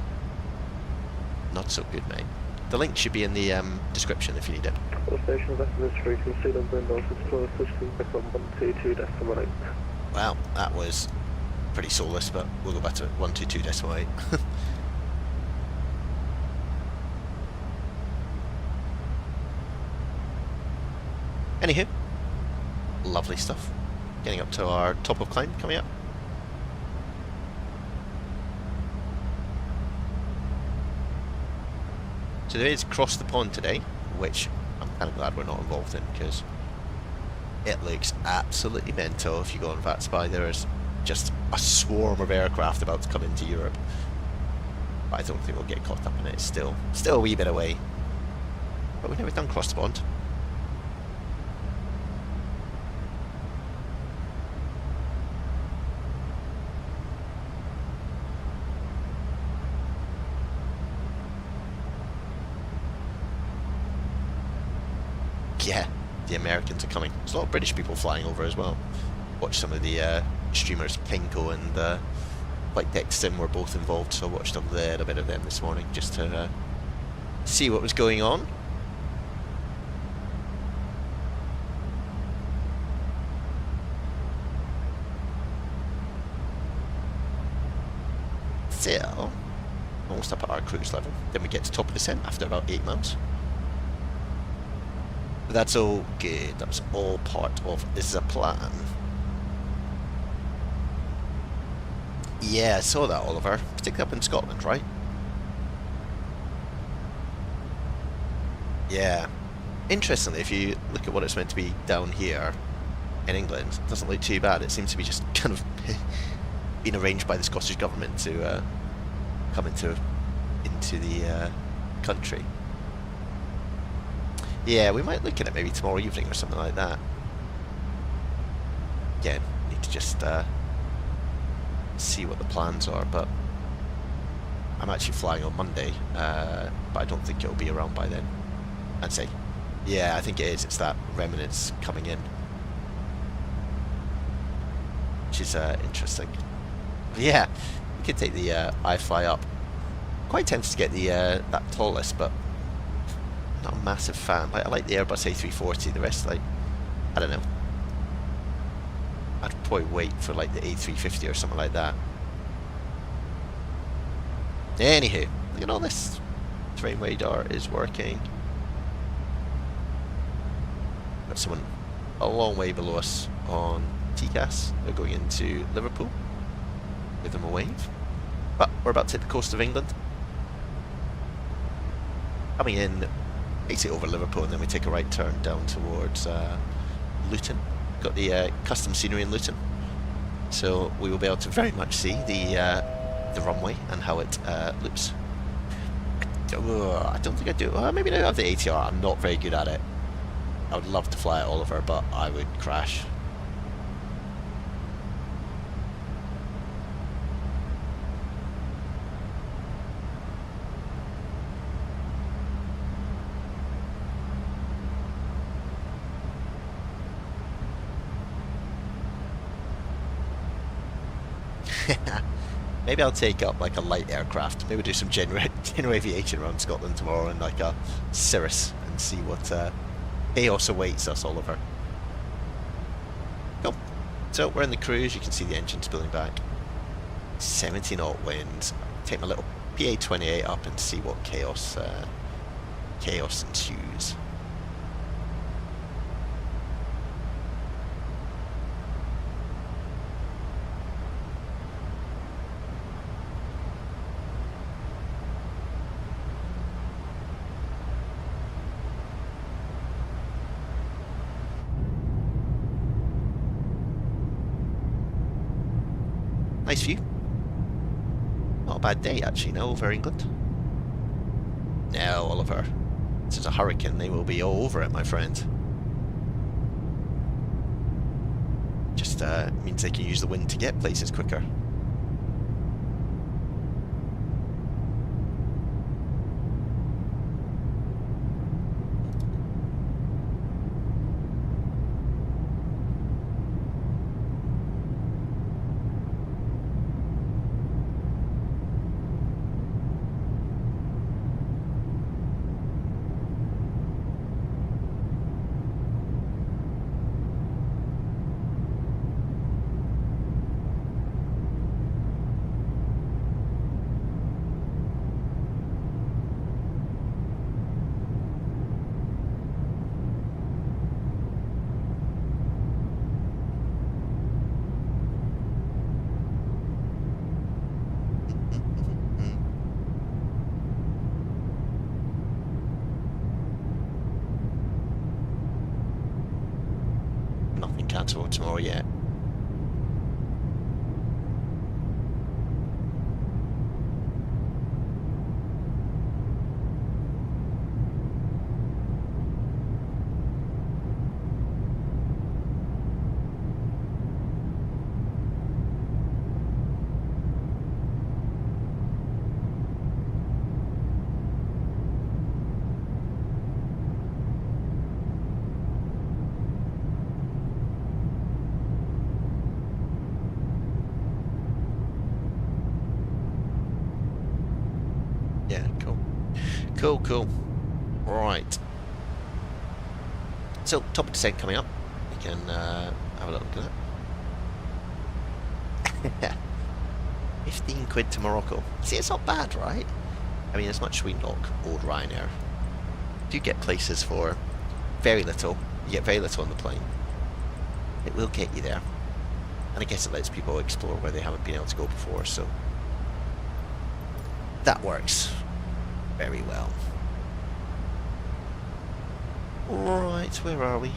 Not so good, mate. The link should be in the description if you need it. The station of this frequency number and also close switch to Unicom 122.18. Well, that was pretty soulless, but we'll go back to 122.8. Anywho, lovely stuff. Getting up to our top of climb coming up. So there is Cross the Pond today, which I'm kind of glad we're not involved in, because it looks absolutely mental. If you go on VAT Spy, there is just a swarm of aircraft about to come into Europe. But I don't think we'll get caught up in it. It's still a wee bit away. But we've never done Cross the Pond. the Americans are coming. There's a lot of British people flying over as well. Watched some of the streamers, Kinko and Flight Deck Sim were both involved, so I watched a little bit of them this morning just to see what was going on. So, almost up at our cruise level. Then we get to top of descent after about 8 miles. But that's all good. That was all part of the plan. Yeah, I saw that, Oliver. Particularly up in Scotland, right? Yeah. Interestingly, if you look at what it's meant to be down here in England, it doesn't look too bad. It seems to be just kind of been arranged by the Scottish government to come into the country. Yeah, we might look at it maybe tomorrow evening or something like that. Again, need to just see what the plans are, but I'm actually flying on Monday, but I don't think it'll be around by then. I'd say, yeah, I think it is. It's that remnants coming in, which is interesting. But yeah, we could take the iFly up. Quite tempted to get the that tallest, but not a massive fan. Like, I like the Airbus A340. The rest, like, I don't know. I'd probably wait for like the A350 or something like that. Anywho, look at all this. Terrain radar is working. Got someone a long way below us on TCAS. They're going into Liverpool. Give them a wave. But we're about to hit the coast of England. Coming in, basically over Liverpool, and then we take a right turn down towards Luton. Got the custom scenery in Luton, so we will be able to very much see the runway and how it loops. I don't think I do. Maybe I have the ATR. I'm not very good at it. I would love to fly it, Oliver, but I would crash. Maybe I'll take up like a light aircraft. Maybe do some general aviation around Scotland tomorrow in like a Cirrus and see what chaos awaits us, Oliver. Cool. So we're in the cruise. You can see the engine spilling back. 70 knot winds. Take my little PA-28 up and see what chaos ensues. Nice view. Not a bad day actually now over England. Now, Oliver, this is a hurricane. They will be all over it, my friend. Just means they can use the wind to get places quicker. Nothing cancelled tomorrow yet. Cool, cool. Right. So, top of descent coming up. We can have a little look at that. 15 quid to Morocco. See, it's not bad, right? I mean, as much as we knock old Ryanair, you get places for very little. You get very little on the plane. It will get you there. And I guess it lets people explore where they haven't been able to go before, so that works very well. Right, where are we? Oh.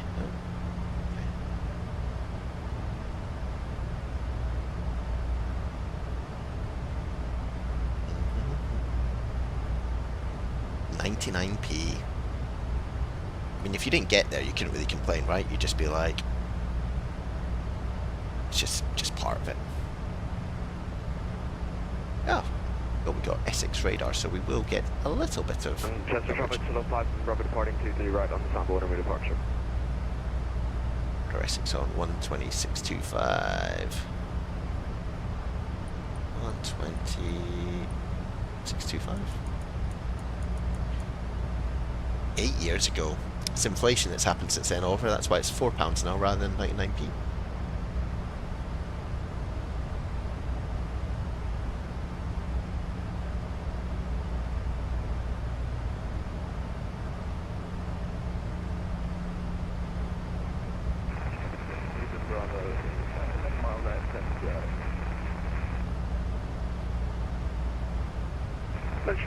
Okay. 99p. I mean, if you didn't get there, you couldn't really complain, right? You'd just be like, it's just part of it. Oh, well, we got Essex radar, so we will get a little bit of Chester traffic to 5, Robert departing to the right on the soundboard and departure. Essex on 12625. 12625. 8 years ago. It's inflation that's happened since then over. That's why it's £4 now rather than 99p.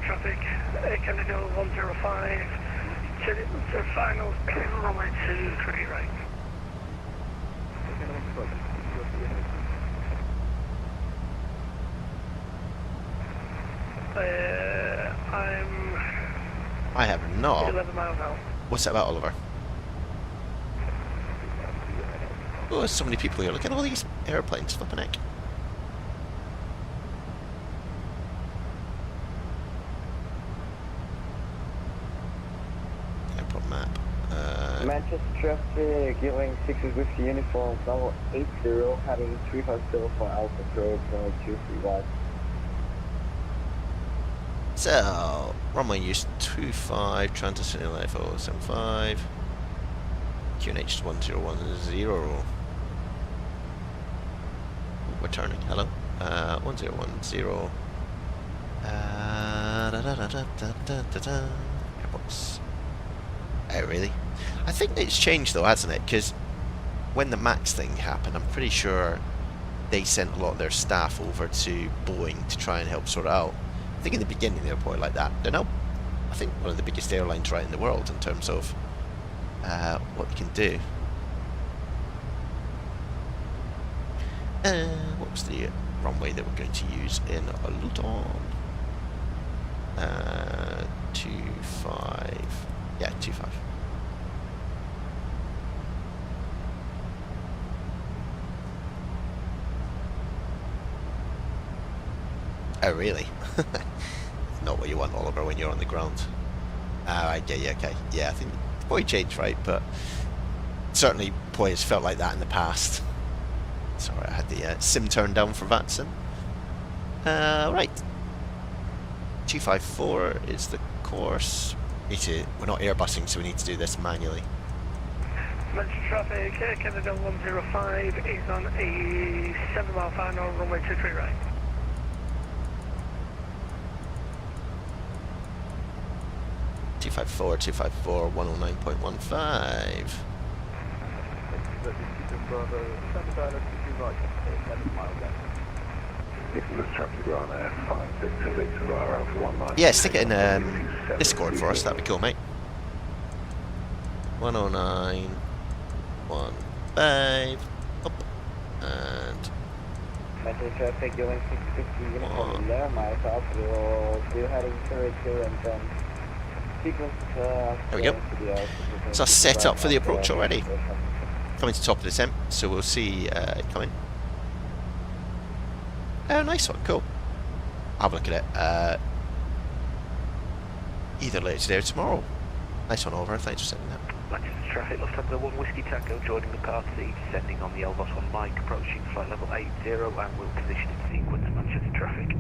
Traffic, Canada 105, to final, runway 23 right. I have not. 11 miles out. What's that about, Oliver? Oh, there's so many people here. Look at all these airplanes, flipping heck. Airport map. Manchester traffic, Ewing 6 Whiskey Uniform, level 80, heading 350 for Alpha Road, runway 23 So, runway use 25, transition level 75, QNH 1010. We're turning, hello. 1010. Airports. Oh, really? I think it's changed though, hasn't it? Because when the MAX thing happened, I'm pretty sure they sent a lot of their staff over to Boeing to try and help sort it out. I think in the beginning they were probably like that. They're now, I think, one of the biggest airlines right in the world in terms of what they can do. What was the runway that we're going to use in Luton? 25. Yeah, 25. Oh, really? Not what you want, Oliver, when you're on the ground. Right, yeah, okay. Yeah, I think it's probably changed, right? But certainly probably has felt like that in the past. Sorry, I had the sim turned down for Fasten. Right. 254 is the course. We're not airbusing, so we need to do this manually. Manchester traffic, Canada 105 is on a 7-mile final, runway 23 right. Two five four 109.15. Yeah, stick it in Discord for us, that'd be cool, mate. 109.15. Up. And Metro traffic going 650 uniform 11 miles out, we'll be heading 32 and then sequence. There we go. So I set up for the approach already. Coming to top of the descent, so we'll see it coming. Oh, nice one, cool. I'll have a look at it either later today or tomorrow. Nice one, Oliver, thanks for sending that. Manchester traffic, Lufthansa 1 Whiskey Tango joining the party, descending on the Elbos 1 Mike, approaching flight level 80 and will position in sequence Manchester traffic.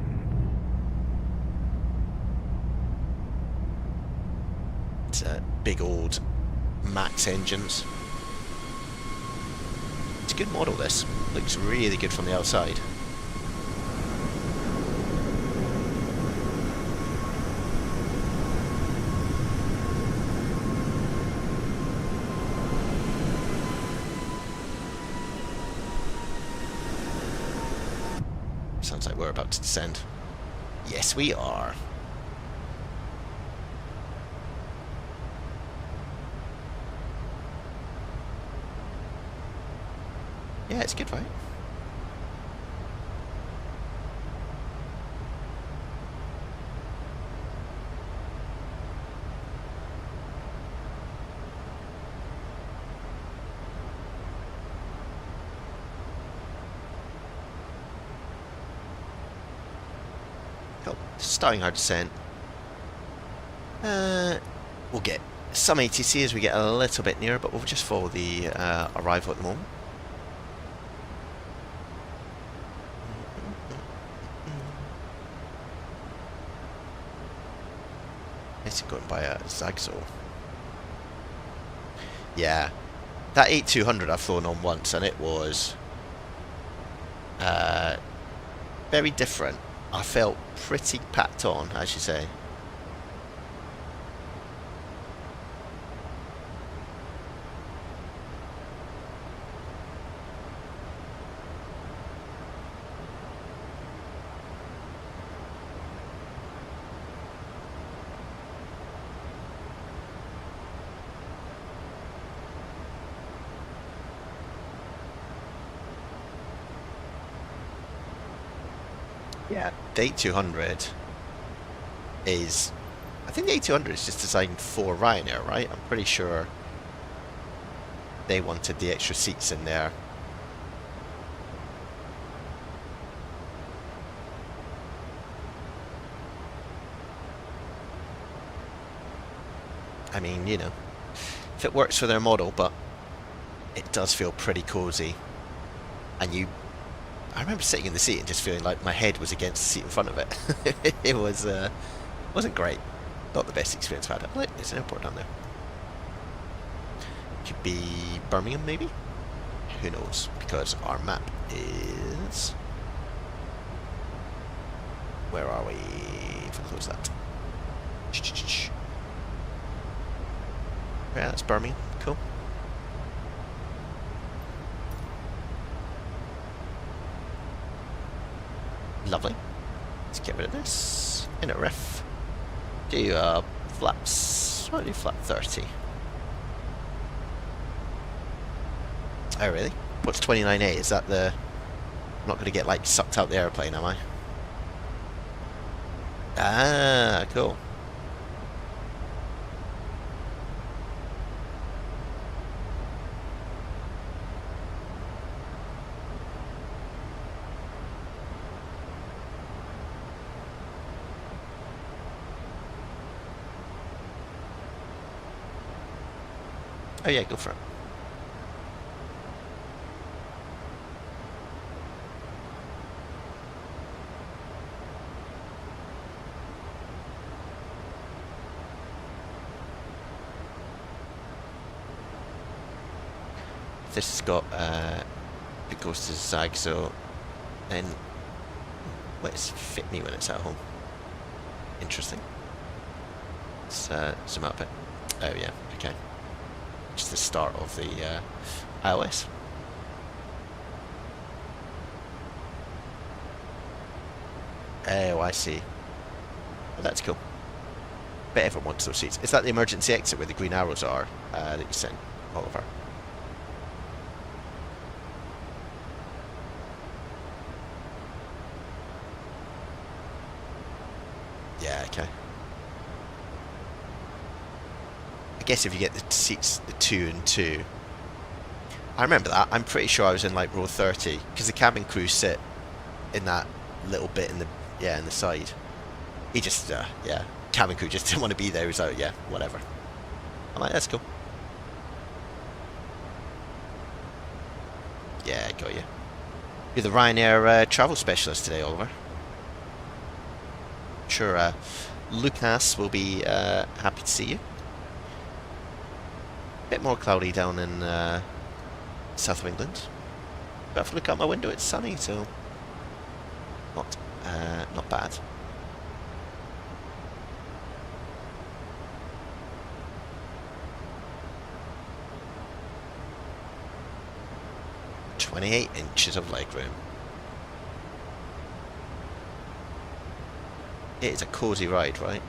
big old max engines. It's a good model, this. Looks really good from the outside. Sounds like we're about to descend. Yes, we are. Yeah, it's good, right? Cool. Starting our descent. We'll get some ATC as we get a little bit nearer, but we'll just follow the arrival at the moment. It's going by a Zagzo. Yeah, that 8200 I've flown on once, and it was very different. I felt pretty packed on, as you say. Yeah, the 8200 is... I think the 8200 is just designed for Ryanair, right? I'm pretty sure they wanted the extra seats in there. I mean, you know, if it works for their model, but it does feel pretty cozy. And I remember sitting in the seat and just feeling like my head was against the seat in front of it. It was, wasn't great. Not the best experience I've had. There's an airport down there. Could be Birmingham, maybe? Who knows? Because our map is... Where are we? If I close that. Yeah, that's Birmingham. Cool. Lovely. Let's get rid of this. Inner ref. Do flaps. I'll do flap 30. Oh really? What's 29A? Is that the... I'm not going to get like sucked out the airplane, am I? Ah, cool. Oh yeah, go for it. This has got, it goes to Zagzo, then let's fit me when it's at home. Interesting. Let's zoom out a bit. Oh yeah, okay. Just the start of the iOS. Oh, I see. Oh, that's cool. Bet everyone wants those seats. Is that the emergency exit where the green arrows are that you sent, Oliver? Yeah, okay. I guess if you get the seats, the 2 and 2. I remember that. I'm pretty sure I was in like row 30 because the cabin crew sit in that little bit in the in the side. He just cabin crew just didn't want to be there. He was like, yeah, whatever. I'm like, that's cool. Yeah, got you. You're the Ryanair travel specialist today, Oliver. I'm sure Lucas will be happy to see you. bit more cloudy down in south of England. But if I look out my window, it's sunny, so not bad. "28 inches of legroom." It is a cosy ride, right?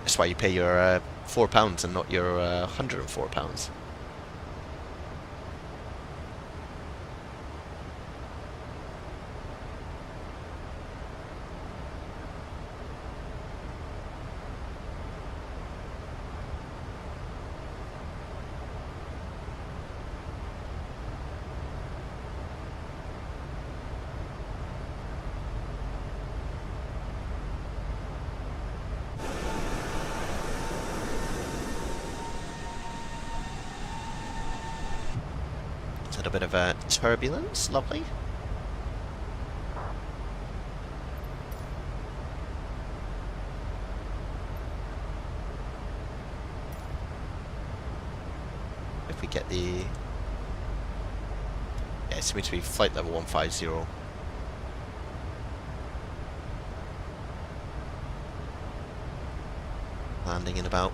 That's why you pay your £4 and not your £104. A bit of a turbulence, lovely. If we get the... Yeah, it seems to be flight level 150. Landing in about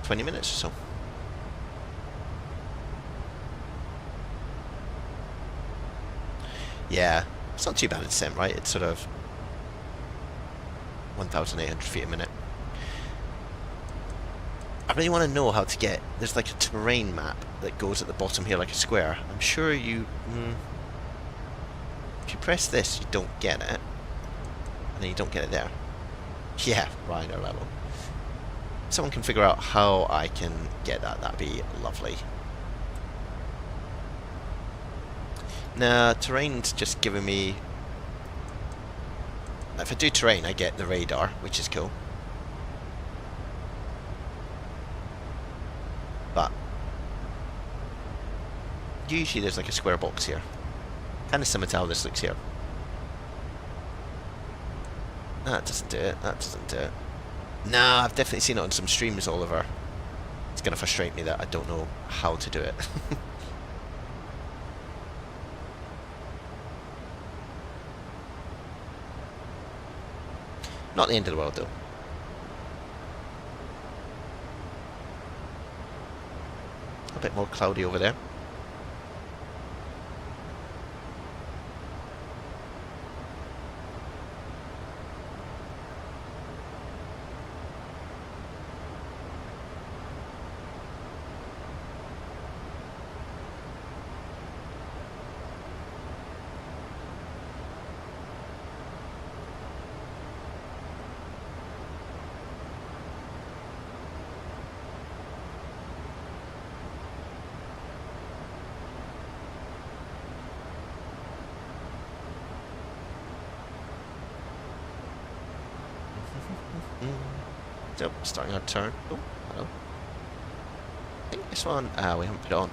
20 minutes or so. Yeah, it's not too bad in sim, right? It's sort of 1,800 feet a minute. I really want to know how to get... There's like a terrain map that goes at the bottom here like a square. I'm sure you... if you press this, you don't get it. And then you don't get it there. Yeah, rider level. If someone can figure out how I can get that, that'd be lovely. Nah, terrain's just giving me... If I do terrain, I get the radar, which is cool. But usually there's like a square box here. Kind of similar to how this looks here. That doesn't do it, that doesn't do it. Nah, I've definitely seen it on some streams, Oliver. It's gonna frustrate me that I don't know how to do it. Not the end of the world, though. A bit more cloudy over there. So, starting our turn. Oh, hello. I think this one, we haven't put it on.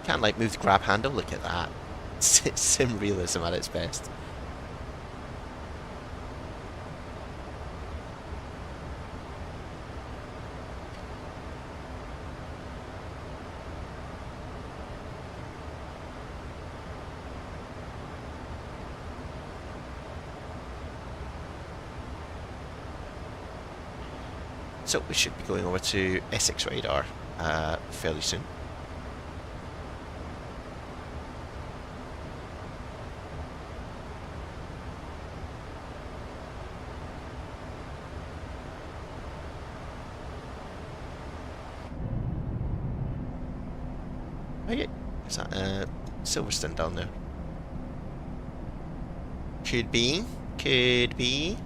Can't like move the grab handle, look at that. It's sim realism at its best. So we should be going over to Essex radar fairly soon. Okay, is that Silverstone down there? Could be, could be.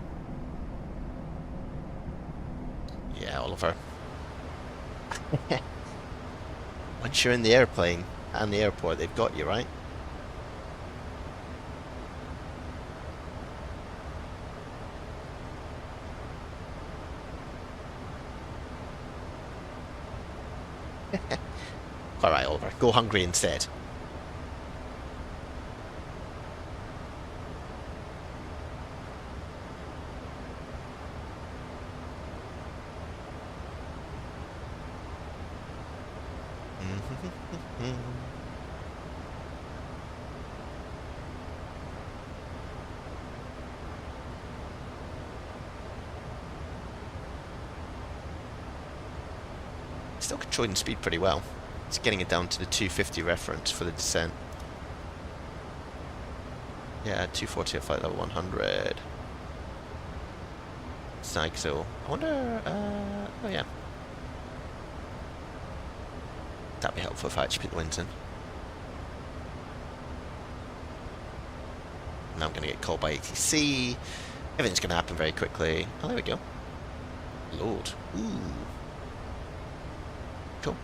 Yeah, Oliver. Once you're in the airplane and the airport, they've got you, right? Alright, Oliver, go hungry instead. Still controlling speed pretty well. It's getting it down to the 250 reference for the descent. Yeah, 240 at flight level 100. So I wonder, oh yeah. That'd be helpful if I actually put the winds in. Now I'm going to get called by ATC. Everything's going to happen very quickly. Oh, there we go. Lord. Ooh. Cool.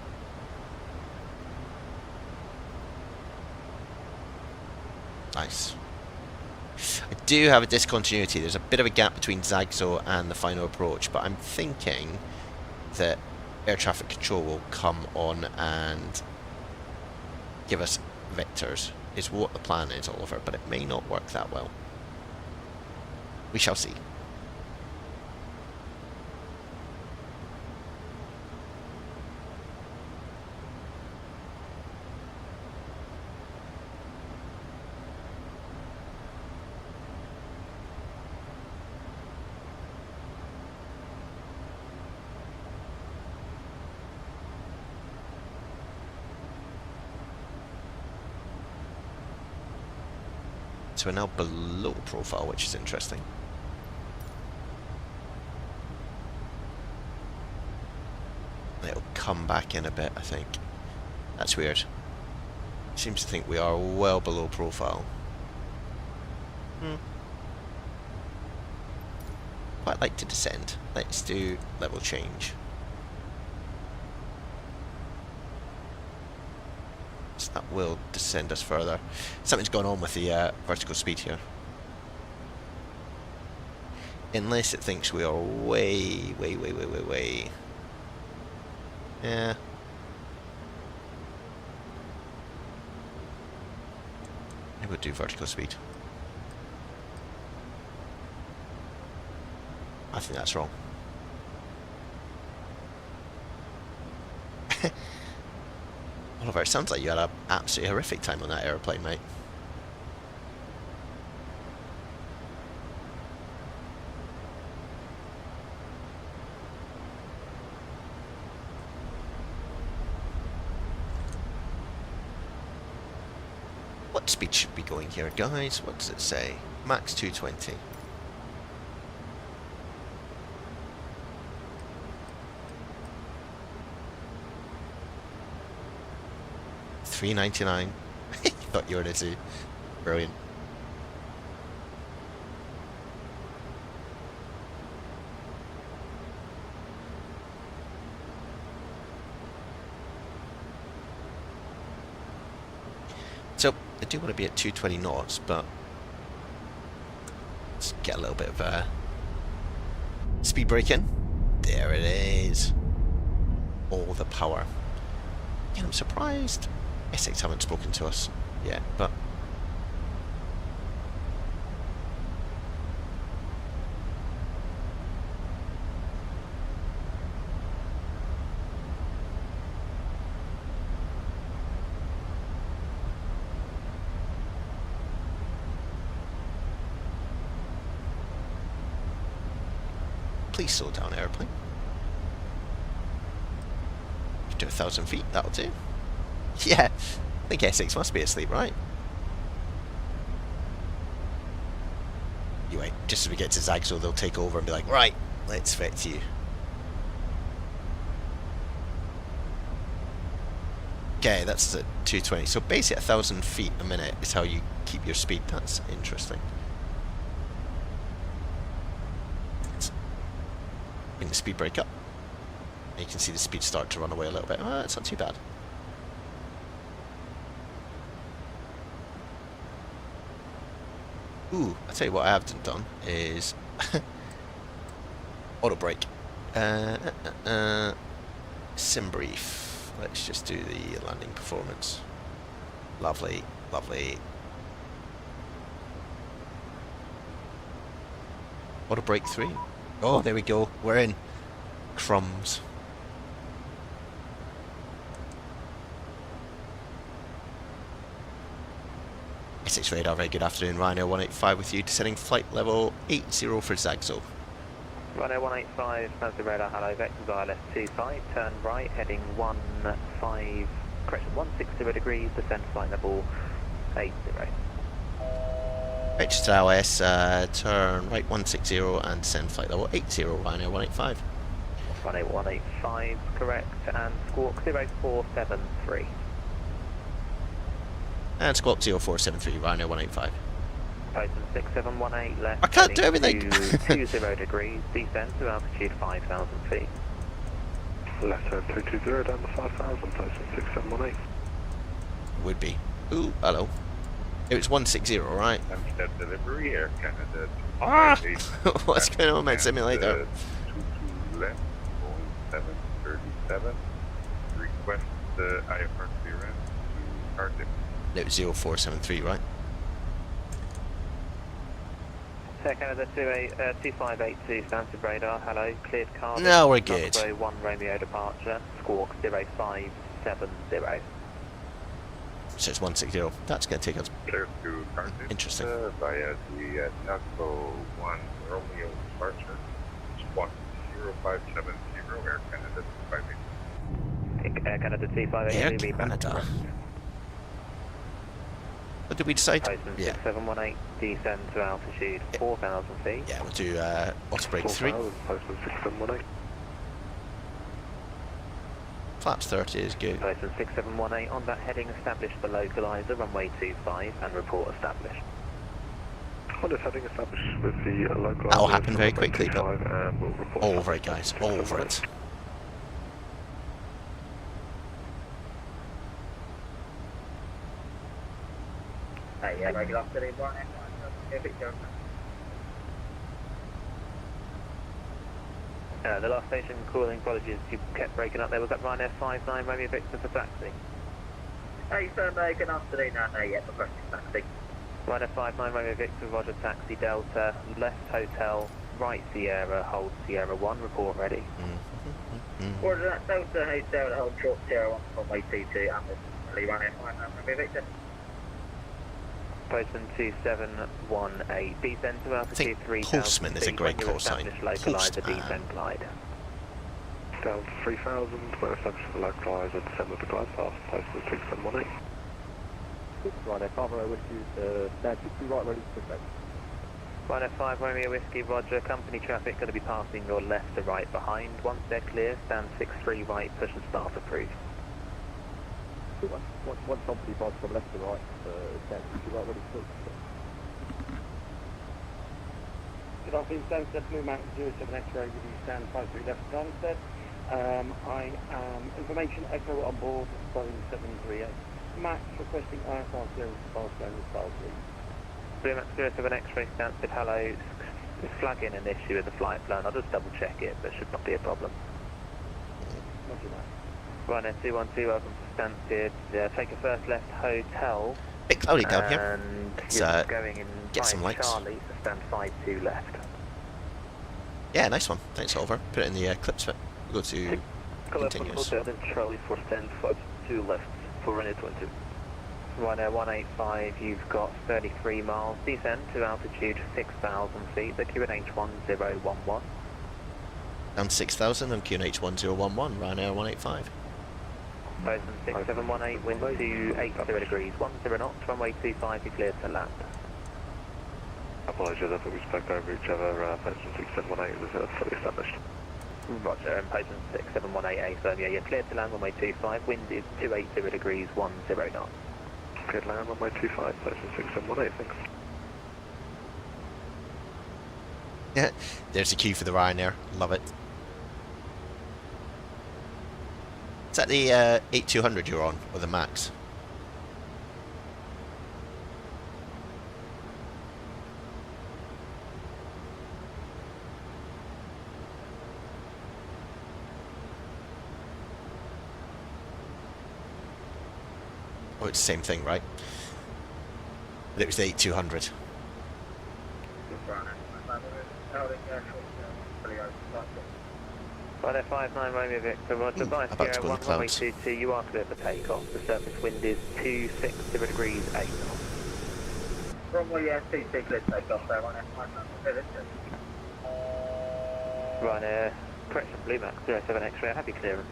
Nice. I do have a discontinuity. There's a bit of a gap between Zagso and the final approach, but I'm thinking that air traffic control will come on and give us vectors, is what the plan is, Oliver, but it may not work that well. We shall see. So we're now below profile, which is interesting. It'll come back in a bit, I think. That's weird. Seems to think we are well below profile. Quite like to descend. Let's do level change. That will descend us further. Something's going on with the vertical speed here. Unless it thinks we are way. Yeah. Maybe we'll do vertical speed. I think that's wrong. Oliver, it sounds like you had an absolutely horrific time on that aeroplane, mate. What speed should we be going here, guys? What does it say? Max 220. $3.99. You thought you were going to. Brilliant. So I do want to be at 220 knots, but let's get a little bit of speed brake in. There it is. All the power. Yeah, I'm surprised Essex haven't spoken to us yet, but please slow down, airplane. Do 1,000 feet, that'll do. Yeah, I think Essex must be asleep, right? Anyway, just as we get to Zagso, they'll take over and be like, right, let's fix you. Okay, that's at 220. So basically 1,000 feet a minute is how you keep your speed. That's interesting. Let's bring the speed brake up. You can see the speed start to run away a little bit. Oh, it's not too bad. Ooh, I tell you what I haven't done is auto brake. Sim brief. Let's just do the landing performance. Lovely, lovely. Auto brake 3. Oh, there we go. We're in. Crumbs. Essex Radar, very good afternoon. Rhino 185 with you, descending flight level 80 for Zagzo. Rhino 185, Fancy Radar, hello, vectors ILS25, turn right, heading 160 degrees, descend flight level 80. Manchester LS, turn right 160 and descend flight level 80, Rhino 185. Rhino 185, correct, and squawk 0473. And squawk 0473, Rhino 185. Poston 6718 left. I can't do everything. 20 degrees, descend to altitude 5,000 feet. Left turn 320 down to 5,000, Poston 6718. Would be. Ooh, hello. It was 160, right? Step delivery, Air Canada. Ah! What's going on, my simulator? 22 left, Boeing 737. Request IFR clearance to Cardiff. It was 0473, right? Air Canada 2582, Stanford Radar, hello, cleared Cardiff. No, we're good. Runway 1 Romeo departure, squawk 0570. So it's 160. That's going to take us. Clear to Cardiff. Interesting. Via the Taco 1 Romeo departure. It's 10570, Air Canada 258. Air Canada 258. Air Canada. What did we decide? Poston Yeah. 6718, descend to altitude 4,000 feet. Yeah, we'll do auto brake 3. Poston 6718. Flaps 30 is good. Poston 6718, on that heading establish the localizer, runway 25, and report established. On this heading established with the localizer. That'll happen very quickly, but and we'll report all over it, guys. All over it. Hey, yeah, regular afternoon, Brian. The last station calling, apologies, you kept breaking up there. Was that Ryanair 59 Romeo Victor for taxi? Hey, sir, good afternoon. No, yeah, requesting taxi. Ryanair 59 Romeo Victor, Roger, taxi Delta, left hotel, right Sierra, hold Sierra 1, report ready. Order that Delta Hotel, hold short Sierra 1 from way 22, and we'll Ryanair 59 Romeo Victor. Poston 2718, descend to I altitude think 3,000 Postman is a great call sign. Localizer, descend glide. Down to 3,000, we're established with the localizer, descend with the glide path, Poston 6718. Ryanair 5 Romeo Whiskey, now 60 right, ready to take. Ryanair 5 Romeo Whiskey, Roger, company traffic going to be passing your left to right behind. Once they're clear, stand 6-3 right, push and start approved. One company pass from left to right, stand 60 right, ready to take. Good afternoon, Stansted, Blue Mountain 07 X-ray with you, stand 53 left Stansted. I am information echo on board, Boeing 738. Max requesting IFR clearance to pass down the style, please. Blue Mountain 07 X-ray, Stansted, hello. It's flagging an issue with the flight plan. I'll just double check it, but should not be a problem. Roger that. Ryanair 212, welcome to Stansted. Take a first left hotel. Bit cloudy down here. And Let's, you're going in get 5 some lights. Charlie, so stand 5-2 left. Yeah, nice one. Thanks, Oliver. Put it in the clips bit. We'll go to continuous. Hotel and Charlie for stand 5-2 left for Ryanair 22. Ryanair 185, you've got 33 miles. Descend to altitude 6,000 feet. The QNH 1011. Down 6,000 on QNH 1011, Ryanair 185. Poston 6718, wind to 80 degrees, 10 knots, runway 25, you're cleared to land. Apologies, I think we spoke over each other. Poston 6718 was fully established. Roger, and Poston 6718, so yeah, you're cleared to land, runway 25, wind is 280 degrees, 10 knots. Cleared land, runway 25, Poston 6718, thanks. Yeah, there's the cue for the Ryanair. Love it. Is that the 8200 you're on, or the Max? Oh, it's the same thing, right? But it was the 8200. Ryanair 59 Romeo Victor, Roger, by about to Sierra go in 1, the runway clouds. 22, you are clear for takeoff. The surface wind is 260 degrees 8 knots. Runway ST, clear takeoff there, 1F1. Ryanair, correction, Blue Max 07 X-ray, happy clearance.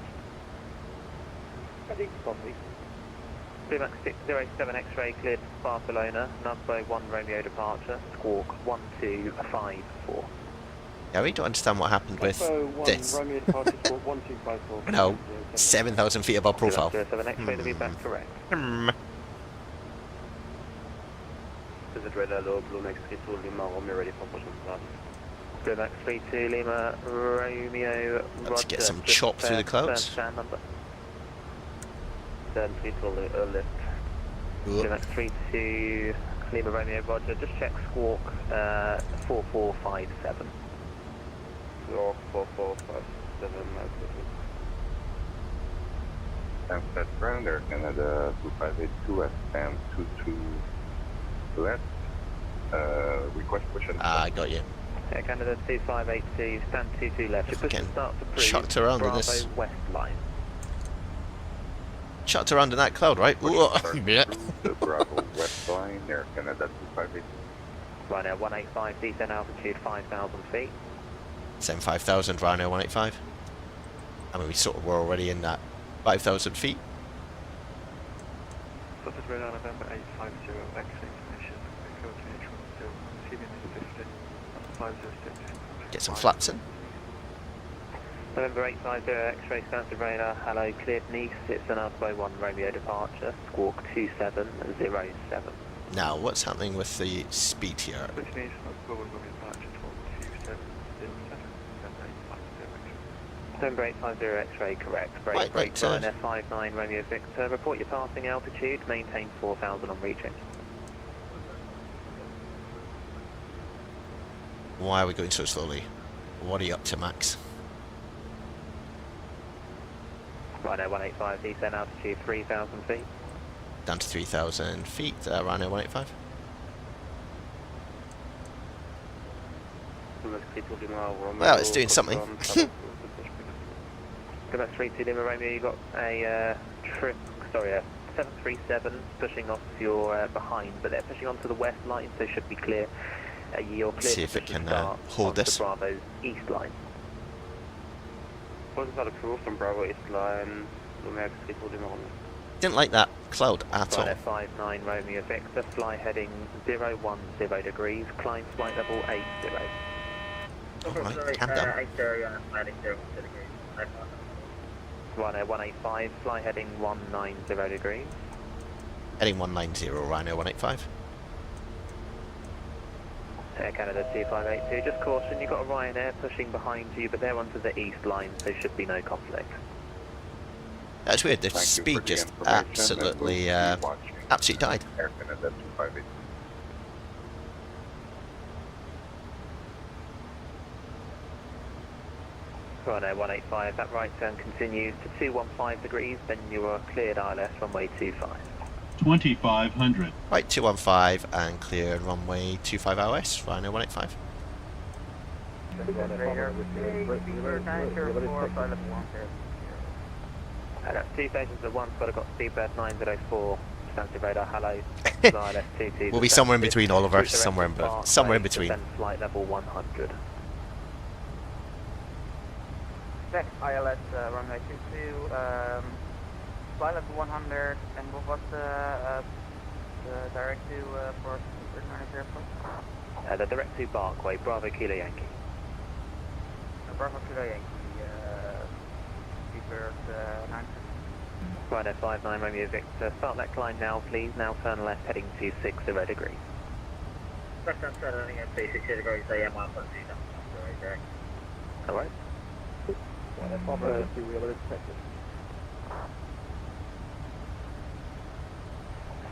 Blue Max 607 X-ray cleared Barcelona, number 1 Romeo departure, squawk 1254. Yeah, we don't understand what happened with this. Romeo departure, squawk 1254. No, 7,000 feet above profile. 07 X-ray to be back correct. This is Red Hello, Blue Max 32 Lima, Romeo ready for push and start. Blue Max 32 Lima, Romeo, Let's get some chop through the clouds. Stand number. Stand 32 lift. Blue Max 32 Lima, Romeo, Roger, just check squawk 4457. Squawk 4457, Sunset ground, Air Canada 2582 at stand 22 left. Request push and Ah, I got you. Air Canada 2582, stand 22 left. If Push we and can start to prove chucked around in Bravo this. West line. Chucked around in that cloud, right? Yeah. the Bravo West line, Air Canada 258. Ryanair 185, descent altitude 5,000 feet. 75,000, Ryanair 185. I mean, we sort of were already in that 5,000 feet. This is Red November 850, exit ignition, echo to neutral, still, CBN 50, 506. Get some flaps in. November 850, X-ray stands to radar, hello, cleared Nice, it's an Alpha 1 Romeo departure, squawk 2707. Now, what's happening with the speed here? Which means Alpha 1 Romeo departure, 2707, November 850, X-ray correct, Right, break, right, F59 Romeo Victor, report your passing altitude, maintain 4,000 on reaching. Why are we going so slowly? What are you up to, Max? Ryanair 185, descent altitude 3,000 feet. Down to 3,000 feet, Ryanair 185. Well, it's doing something. Quebec 32 Lima Romeo, you got a 737 pushing off your behind, but they're pushing onto the west line, so should be clear. You're clear. See if it can hold hold this. the Bravo's east line. What is that approved from Bravo East Line, Blue Max 32 Lima Romeo? Didn't like that cloud at all. Ryanair 59 Romeo Victor, fly heading 010 degrees, climb flight level 80. Alright, calm down. Ryanair 185, fly heading 190 degrees. Heading 190, Ryanair 185. Air Canada 2582, just caution, you've got a Ryanair pushing behind you, but they're onto the east line, so should be no conflict. That's weird, the Thank you speed for the just information, and absolutely, we'll keep watching. absolutely died. Air Canada 258. Ryanair 185, that right turn continues to 215 degrees, then you are cleared ILS runway 25. 2,500. Right, 215 and clear runway 25 OS, Ryanair 185. That's 2 stations at once, but I've got Seabird 904, standard radar, hello, ILS 22. We'll be somewhere in between, Oliver, somewhere in between. Flight level 100. Next, ILS runway 22, flight level 100, and what was the direct to for return to airport? The direct to Barkway, Bravo Kilo Yankee. Bravo Kilo Yankee, Seabird 9. Ryanair 59 Romeo Victor, start that climb now please, now turn left heading to 60 degrees. First time turning at 60 degrees, AM 1.2, right there. Alright.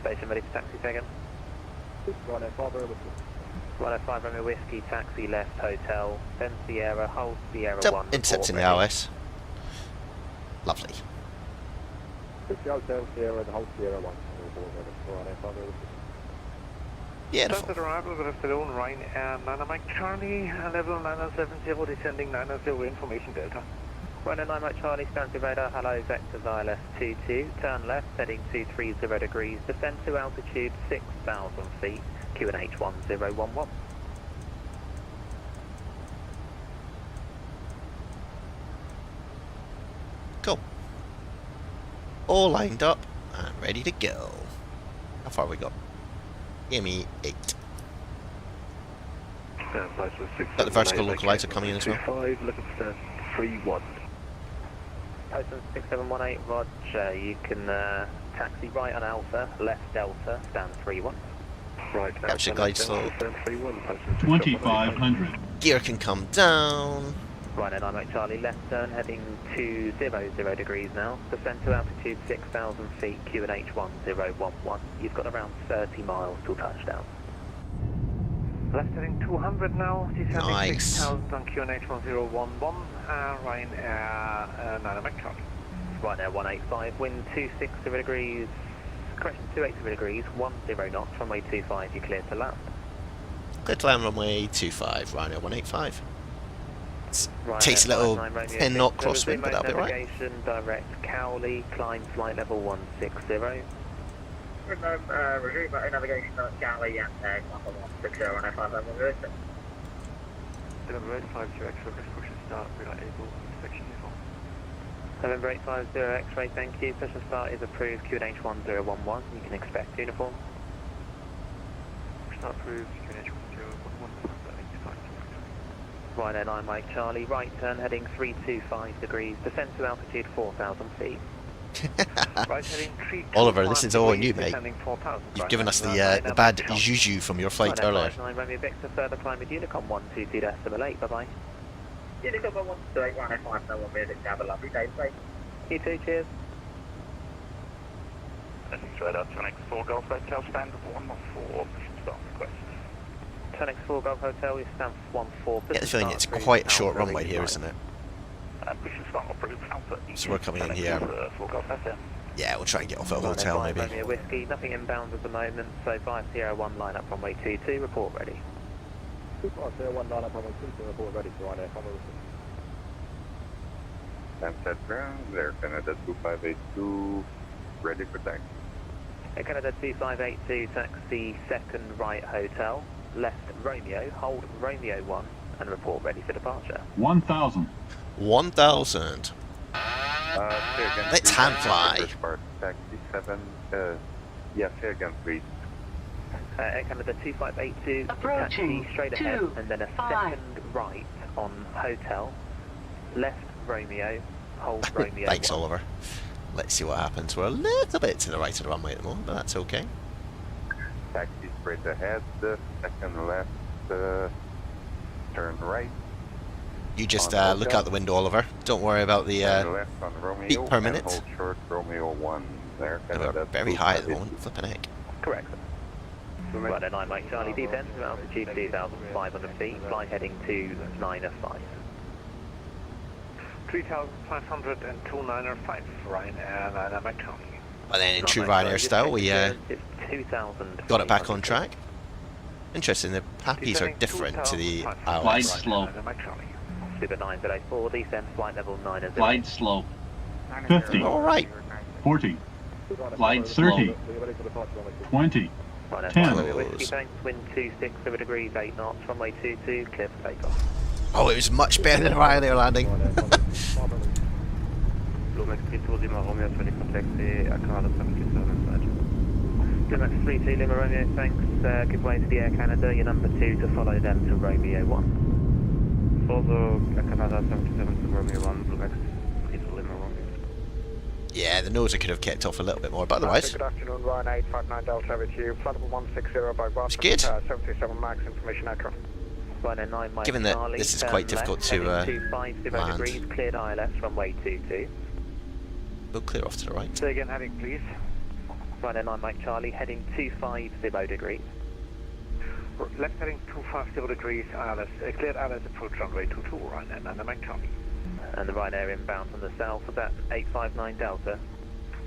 Station ready for taxi taken. Ryanair 5 Romeo Whiskey, taxi left, hotel, then Sierra, hold Sierra 1. Intercepting the OS. Lovely. Hotel Sierra and hold Sierra 1. Beautiful. Standard arrival with afternoon, Ryanair 9 Mike Charlie, level 9070, descending 90 information Delta. Ryanair 9 Mike Charlie, standard radar, hello, vectors ILS 22, turn left, heading 230 degrees, descend to altitude 6,000 feet, QNH 1011. Cool. All lined up and ready to go. How far we got? Give me 8. Got the vertical localizer coming in as well. 5, looking for stand 3-1. Poston 6718, Roger. You can taxi right on Alpha, left Delta, stand 3-1. Right, Capture glide slope. stand 3-1, Poston 2500. Gear can come down. Right, and I'm at Charlie, left turn, heading 200 degrees now. Descend to altitude 6,000 feet, QNH 1011. You've got around 30 miles till touchdown. Left heading 200 now, descending Nice. 6,000 on QNH 1011, Ryanair 9 Mike Charlie. Ryanair 185, wind 260 degrees, correction 280 degrees, 10 knots, runway 25, you're clear to land. Clear to land runway 25, Ryanair 185. Ryanair Takes a little 59 Romeo 10 knot six, crosswind, but that'll be right. Navigation, direct Cowley, climb flight level 160. Resume navigation on Cali and Number 160 on F5. November 850 X-ray, push and start, relight able, inspection uniform. November 850 X-ray, thank you. Push and start is approved, QNH 1011. You can expect uniform. Push start approved, QNH 1011, Ryanair 9 Mike Charlie, right turn heading 325 degrees, descend to altitude 4,000 feet. Right heading 325 Oliver, this is all on you, mate. descending 4,000. You've given us the bad juju from your flight earlier. 9 Romeo Victor, further climb with Unicom 122.8, bye-bye. Unicom 128, Ryanair 5, no one music, have a lovely day, mate. You too, cheers. Heading straight up to an X4 Golf Hotel, stand 114, push and start request. Turn X4 Golf Hotel, we stand 14. Get the feeling it's quite a short runway here, isn't it? Push and start approved, Alpha. So we're coming in here. 4 Golf FM. Yeah, we'll try and get off at a hotel maybe. Romeo Whiskey, nothing inbound at the moment, so 501 line up runway 22, report ready. 501 line up runway 22, report ready for Ryanair. Sunset ground, Air Canada 2582, ready for taxi. Air Canada 2582, taxi second right hotel, left Romeo, hold Romeo 1, and report ready for departure. 1000. 1000. Let's hand fly. Taxi 7, yeah, say again please. Air Canada 2582, Approaching, taxi straight ahead, 2, and then a 5. second right on hotel, left Romeo, hold Romeo Thanks, 1. Oliver. Let's see what happens. We're a little bit to the right of the runway at the moment, but that's okay. Taxi straight ahead, second left, turn right. You just look out the window, Oliver. Don't worry about the turn left on Romeo, beat per minute. hold short Romeo 1. There, We're very high at the moment, flipping heck. Correct. Right at 9 Mike Charlie, descend to altitude 2,500 feet, fly heading to 905. 3,500 and 295, Ryanair 9 Mike Charlie. But then in true Ryanair style, we got it back on track. Interesting, the happies are different to the Glide ILS. slope. Super 904, descend flight level 9 and 0. Glide slope. 50. Alright. 40. Glide 30. 20. Right, 10. Whiskey thanks, wind 26 degrees, 8 knots, runway 22, clear for takeoff. Oh, it was much better than Ryanair landing. Lumax 32 Lima Romeo, 24 taxi, Canada 727 Lumax 32 Lima Romeo, thanks, give way to the Air Canada, your number 2 to follow them to Romeo 1. Also, Canada 77 to Romeo 1, Lumax 32 Lima Romeo. Yeah, the noser could have kept off a little bit more, but otherwise, Good afternoon, Ryanair 859 Delta with you. Flight level 160 by Raptor. it's good. 737 Max information echo. Ryanair 9 Mike Given that Charlie, this is turn quite difficult left, to heading 250 land. degrees, cleared ILS, runway 22. We'll clear off to the right. Say again, heading please. Ryanair 9 Mike Charlie, heading 250 degrees. Left heading 250 degrees, ILS, cleared ILS approach runway 22, Ryanair 9 Mike Charlie. And the Ryanair inbound from the south, that's 859 Delta.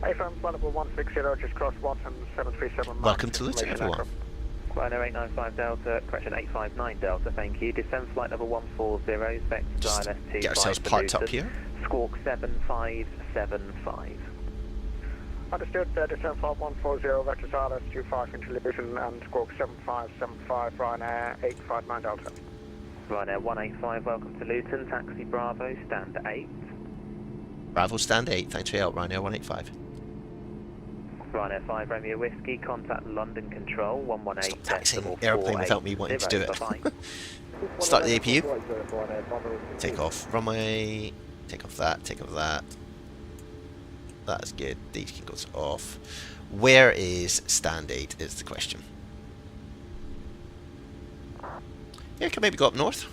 AFM flight level 160, just cross Watson 737 Max. Welcome to Luton, information everyone. Ryanair 895 Delta, correction 859 Delta, thank you. Descend flight level 140, vector Just ILS 2. get ourselves parked up here. Squawk 7575. Understood, descent flight 140, vector silence, 25 into Luton and squawk 7575, Ryanair 859 Delta. Ryanair 185, welcome to Luton, taxi Bravo, stand 8. Bravo stand 8, thanks for your help, Ryanair 185. Ryanair 5 Romeo Whiskey, contact London Control 118. Stop taxing airplane without me wanting to do it. Bye-bye. Start the APU. Take off runway. Take off that. Take off that. That's good. These can go off. Where is stand 8 is the question. Yeah, can maybe go up north.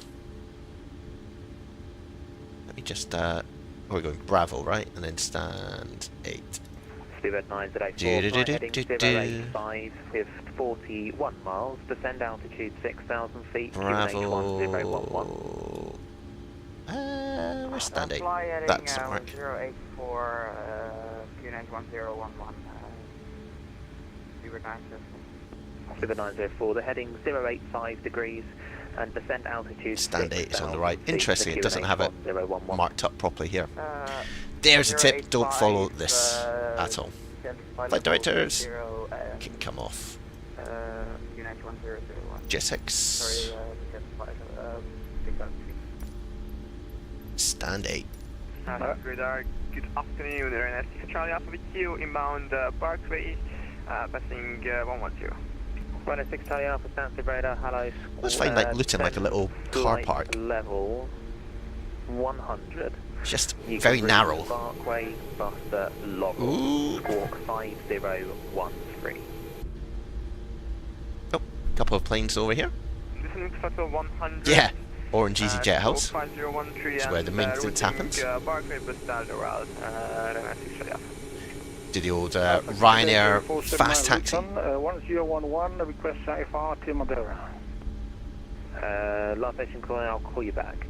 Let me just we're going Bravo, right? And then stand 8. Stewart 904, heading 085 with 41 miles, descend altitude 6,000 feet, Bravo. Where's stand 8? That doesn't work. 084, QNH 1011, Stewart 904. Stewart 904, the heading 085 degrees, and descent altitude stand 8 is on the right. Interesting, it doesn't have it marked up properly here. There's a tip, don't follow this at all. Flight directors can come off. J6. Stand 8. Radar, good afternoon, Ryanair 6 Charlie Alpha with you, inbound Parkway, passing 110. Ryanair 6 Charlie Alpha, Stanford radar, hello. Let's find like Luton like a little car park. Level 100. It's just very narrow. Parkway, Buster, Loggle, squawk 5013. Oh, couple of planes over here. Listening to Factor 100. Yeah, Orange EasyJet House. 5013 Is where the maintenance happens. Parkway, Buster, Ryanair 6 Charlie Alpha. Do the old Ryanair fast taxi. 1011, request IFR to Modular. Last station calling, I'll call you back.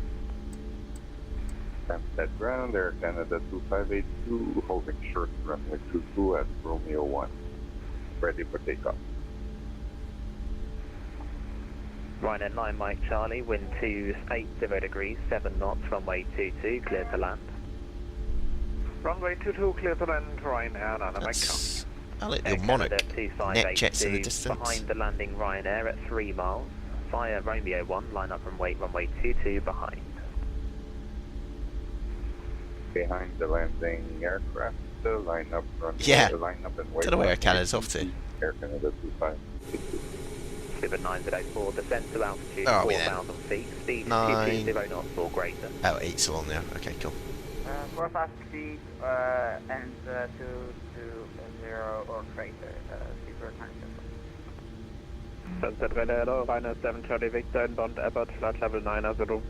Stansted ground, Air Canada 2582, holding short runway 22 at Romeo 1. Ready for takeoff. Ryanair 9 Mike Charlie, wind 280 degrees, 7 knots, runway 22, clear to land. Runway 22, clear to land, Ryanair 9 Mike Charlie. I like the Monarch net jets in the 2582, distance. behind the landing Ryanair at 3 miles. Fire Romeo 1, line up and wait, runway 22 behind. Behind the landing aircraft, line up, runway, Yeah. line up and wait. Don't know where Air Canada's off to. Air Canada 2582. Stewart 904, descent to altitude Oh, we then. 4,000 feet, speed 9. 220 knots or greater. Oh, 8's along there. Okay, cool. For fast speed, and 220 or greater, Stewart 904. Sunset Radar, Ryanair 7 Charlie Victor, inbound Abbott, flight level 900.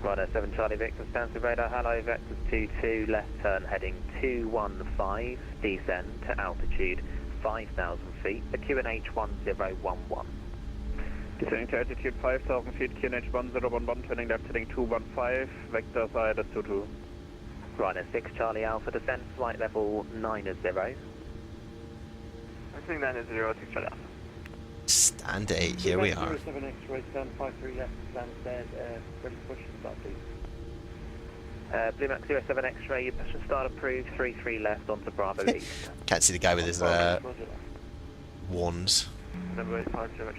Ryanair 7 Charlie Victor, Stanford radar, hello, vectors 22, left turn heading 215, descend to altitude 5,000 feet, the QNH 1011. Descending to altitude 5,000 feet, QNH 1011, turning left heading 215, vector side at 22. Ryanair 6 Charlie Alpha, descent flight level 90. I'm saying 90, 6 Charlie Alpha. Stand 8, here we are. 7 X-ray, stand 53 left, stand dead, ready to push and start please. Blue Max 07 X-ray, push and start approved, 33 left onto Bravo East. Can't see the guy with his wands. Number 50 X-ray.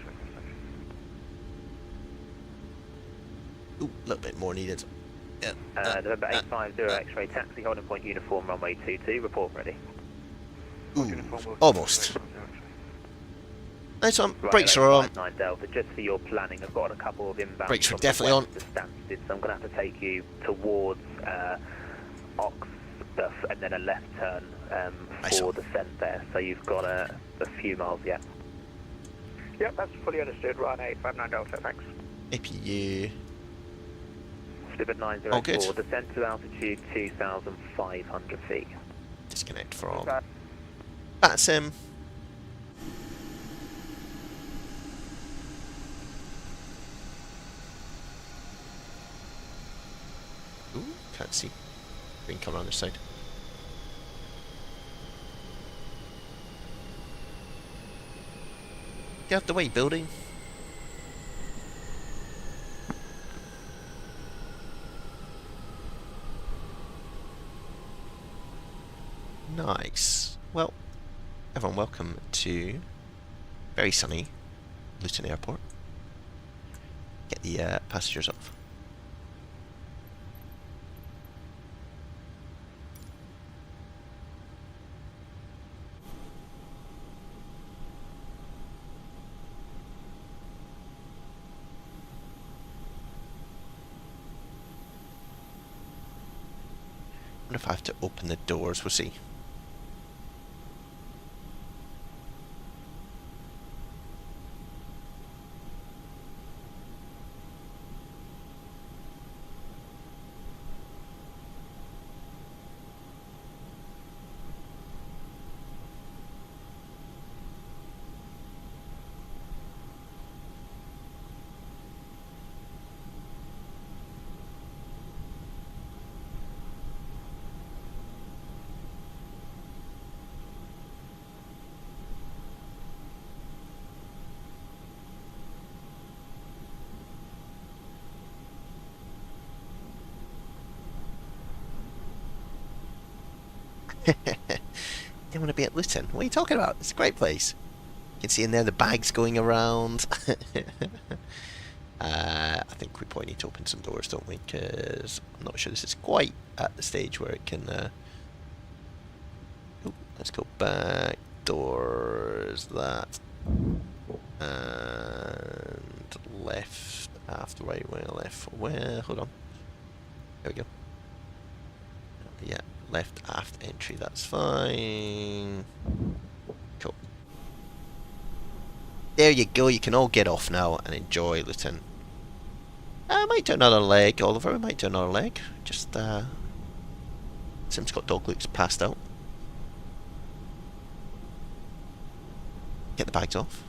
Ooh, a little bit more needed. Yeah. November 850 X-ray, taxi holding point uniform, runway 22, report ready. Ooh, almost. Nice one. Brakes are on. 9 Delta, just for your planning, I've got a couple of inbounds. Brakes are from definitely on. the Stansted, so I'm going to have to take you towards Oxford and then a left turn for descent there. So you've got a few miles yet. Yep, that's fully understood, Ryanair 859 Delta, thanks. APU. Stewart 904, descent to altitude 2,500 feet. Disconnect from. That's him. Ooh, can't see. Green coming on this side. Get out the way, building. Nice. Well, everyone, welcome to very sunny Luton Airport. Get the passengers off. I wonder if I have to open the doors, we'll see. You want to be at Luton? What are you talking about? It's a great place. You can see in there the bags going around. I think we probably need to open some doors, don't we? Because I'm not sure this is quite at the stage where it can... Oh, let's go back. Doors, that. And left, after right, where, left, where? Hold on. There we go. Yeah. Left aft entry, that's fine. Cool. There you go, you can all get off now and enjoy Luton. I might do another leg, Oliver, I might do another leg. Just, Sim Scott Dog looks passed out. Get the bags off.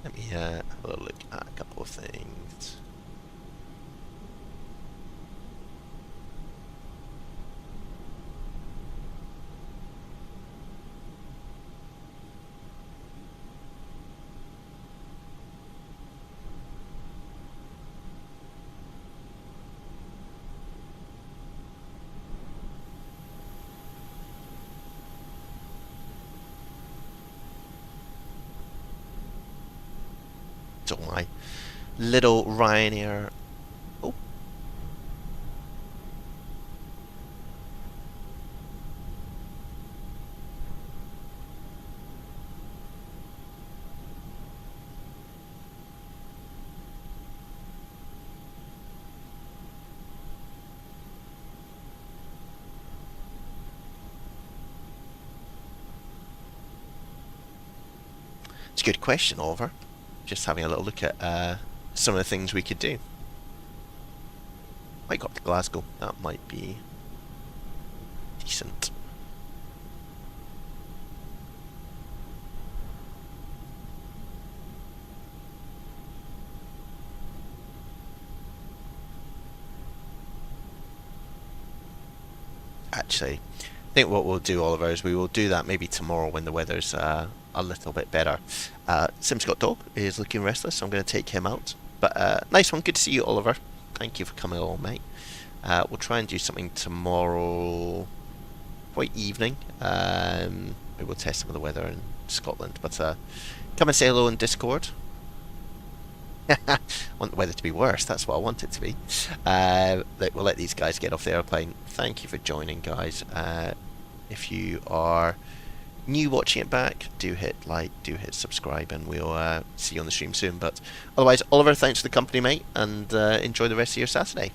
Let me have a look at a couple of things. So my little Ryanair. Oh. It's a good question, Oliver. Just having a little look at some of the things we could do. Might go up to Glasgow. That might be decent. Actually, I think what we'll do, Oliver, is we will do that maybe tomorrow when the weather's a little bit better. Sim Scott Dog is looking restless, so I'm going to take him out. But nice one, good to see you, Oliver. Thank you for coming along, mate. We'll try and do something tomorrow, quite evening. We will test some of the weather in Scotland. But come and say hello in Discord. I want the weather to be worse, that's what I want it to be. We'll let these guys get off the airplane. Thank you for joining, guys. If you are new watching it back, do hit like, do hit subscribe, and we'll see you on the stream soon. But otherwise, Oliver, thanks for the company, mate, and enjoy the rest of your Saturday.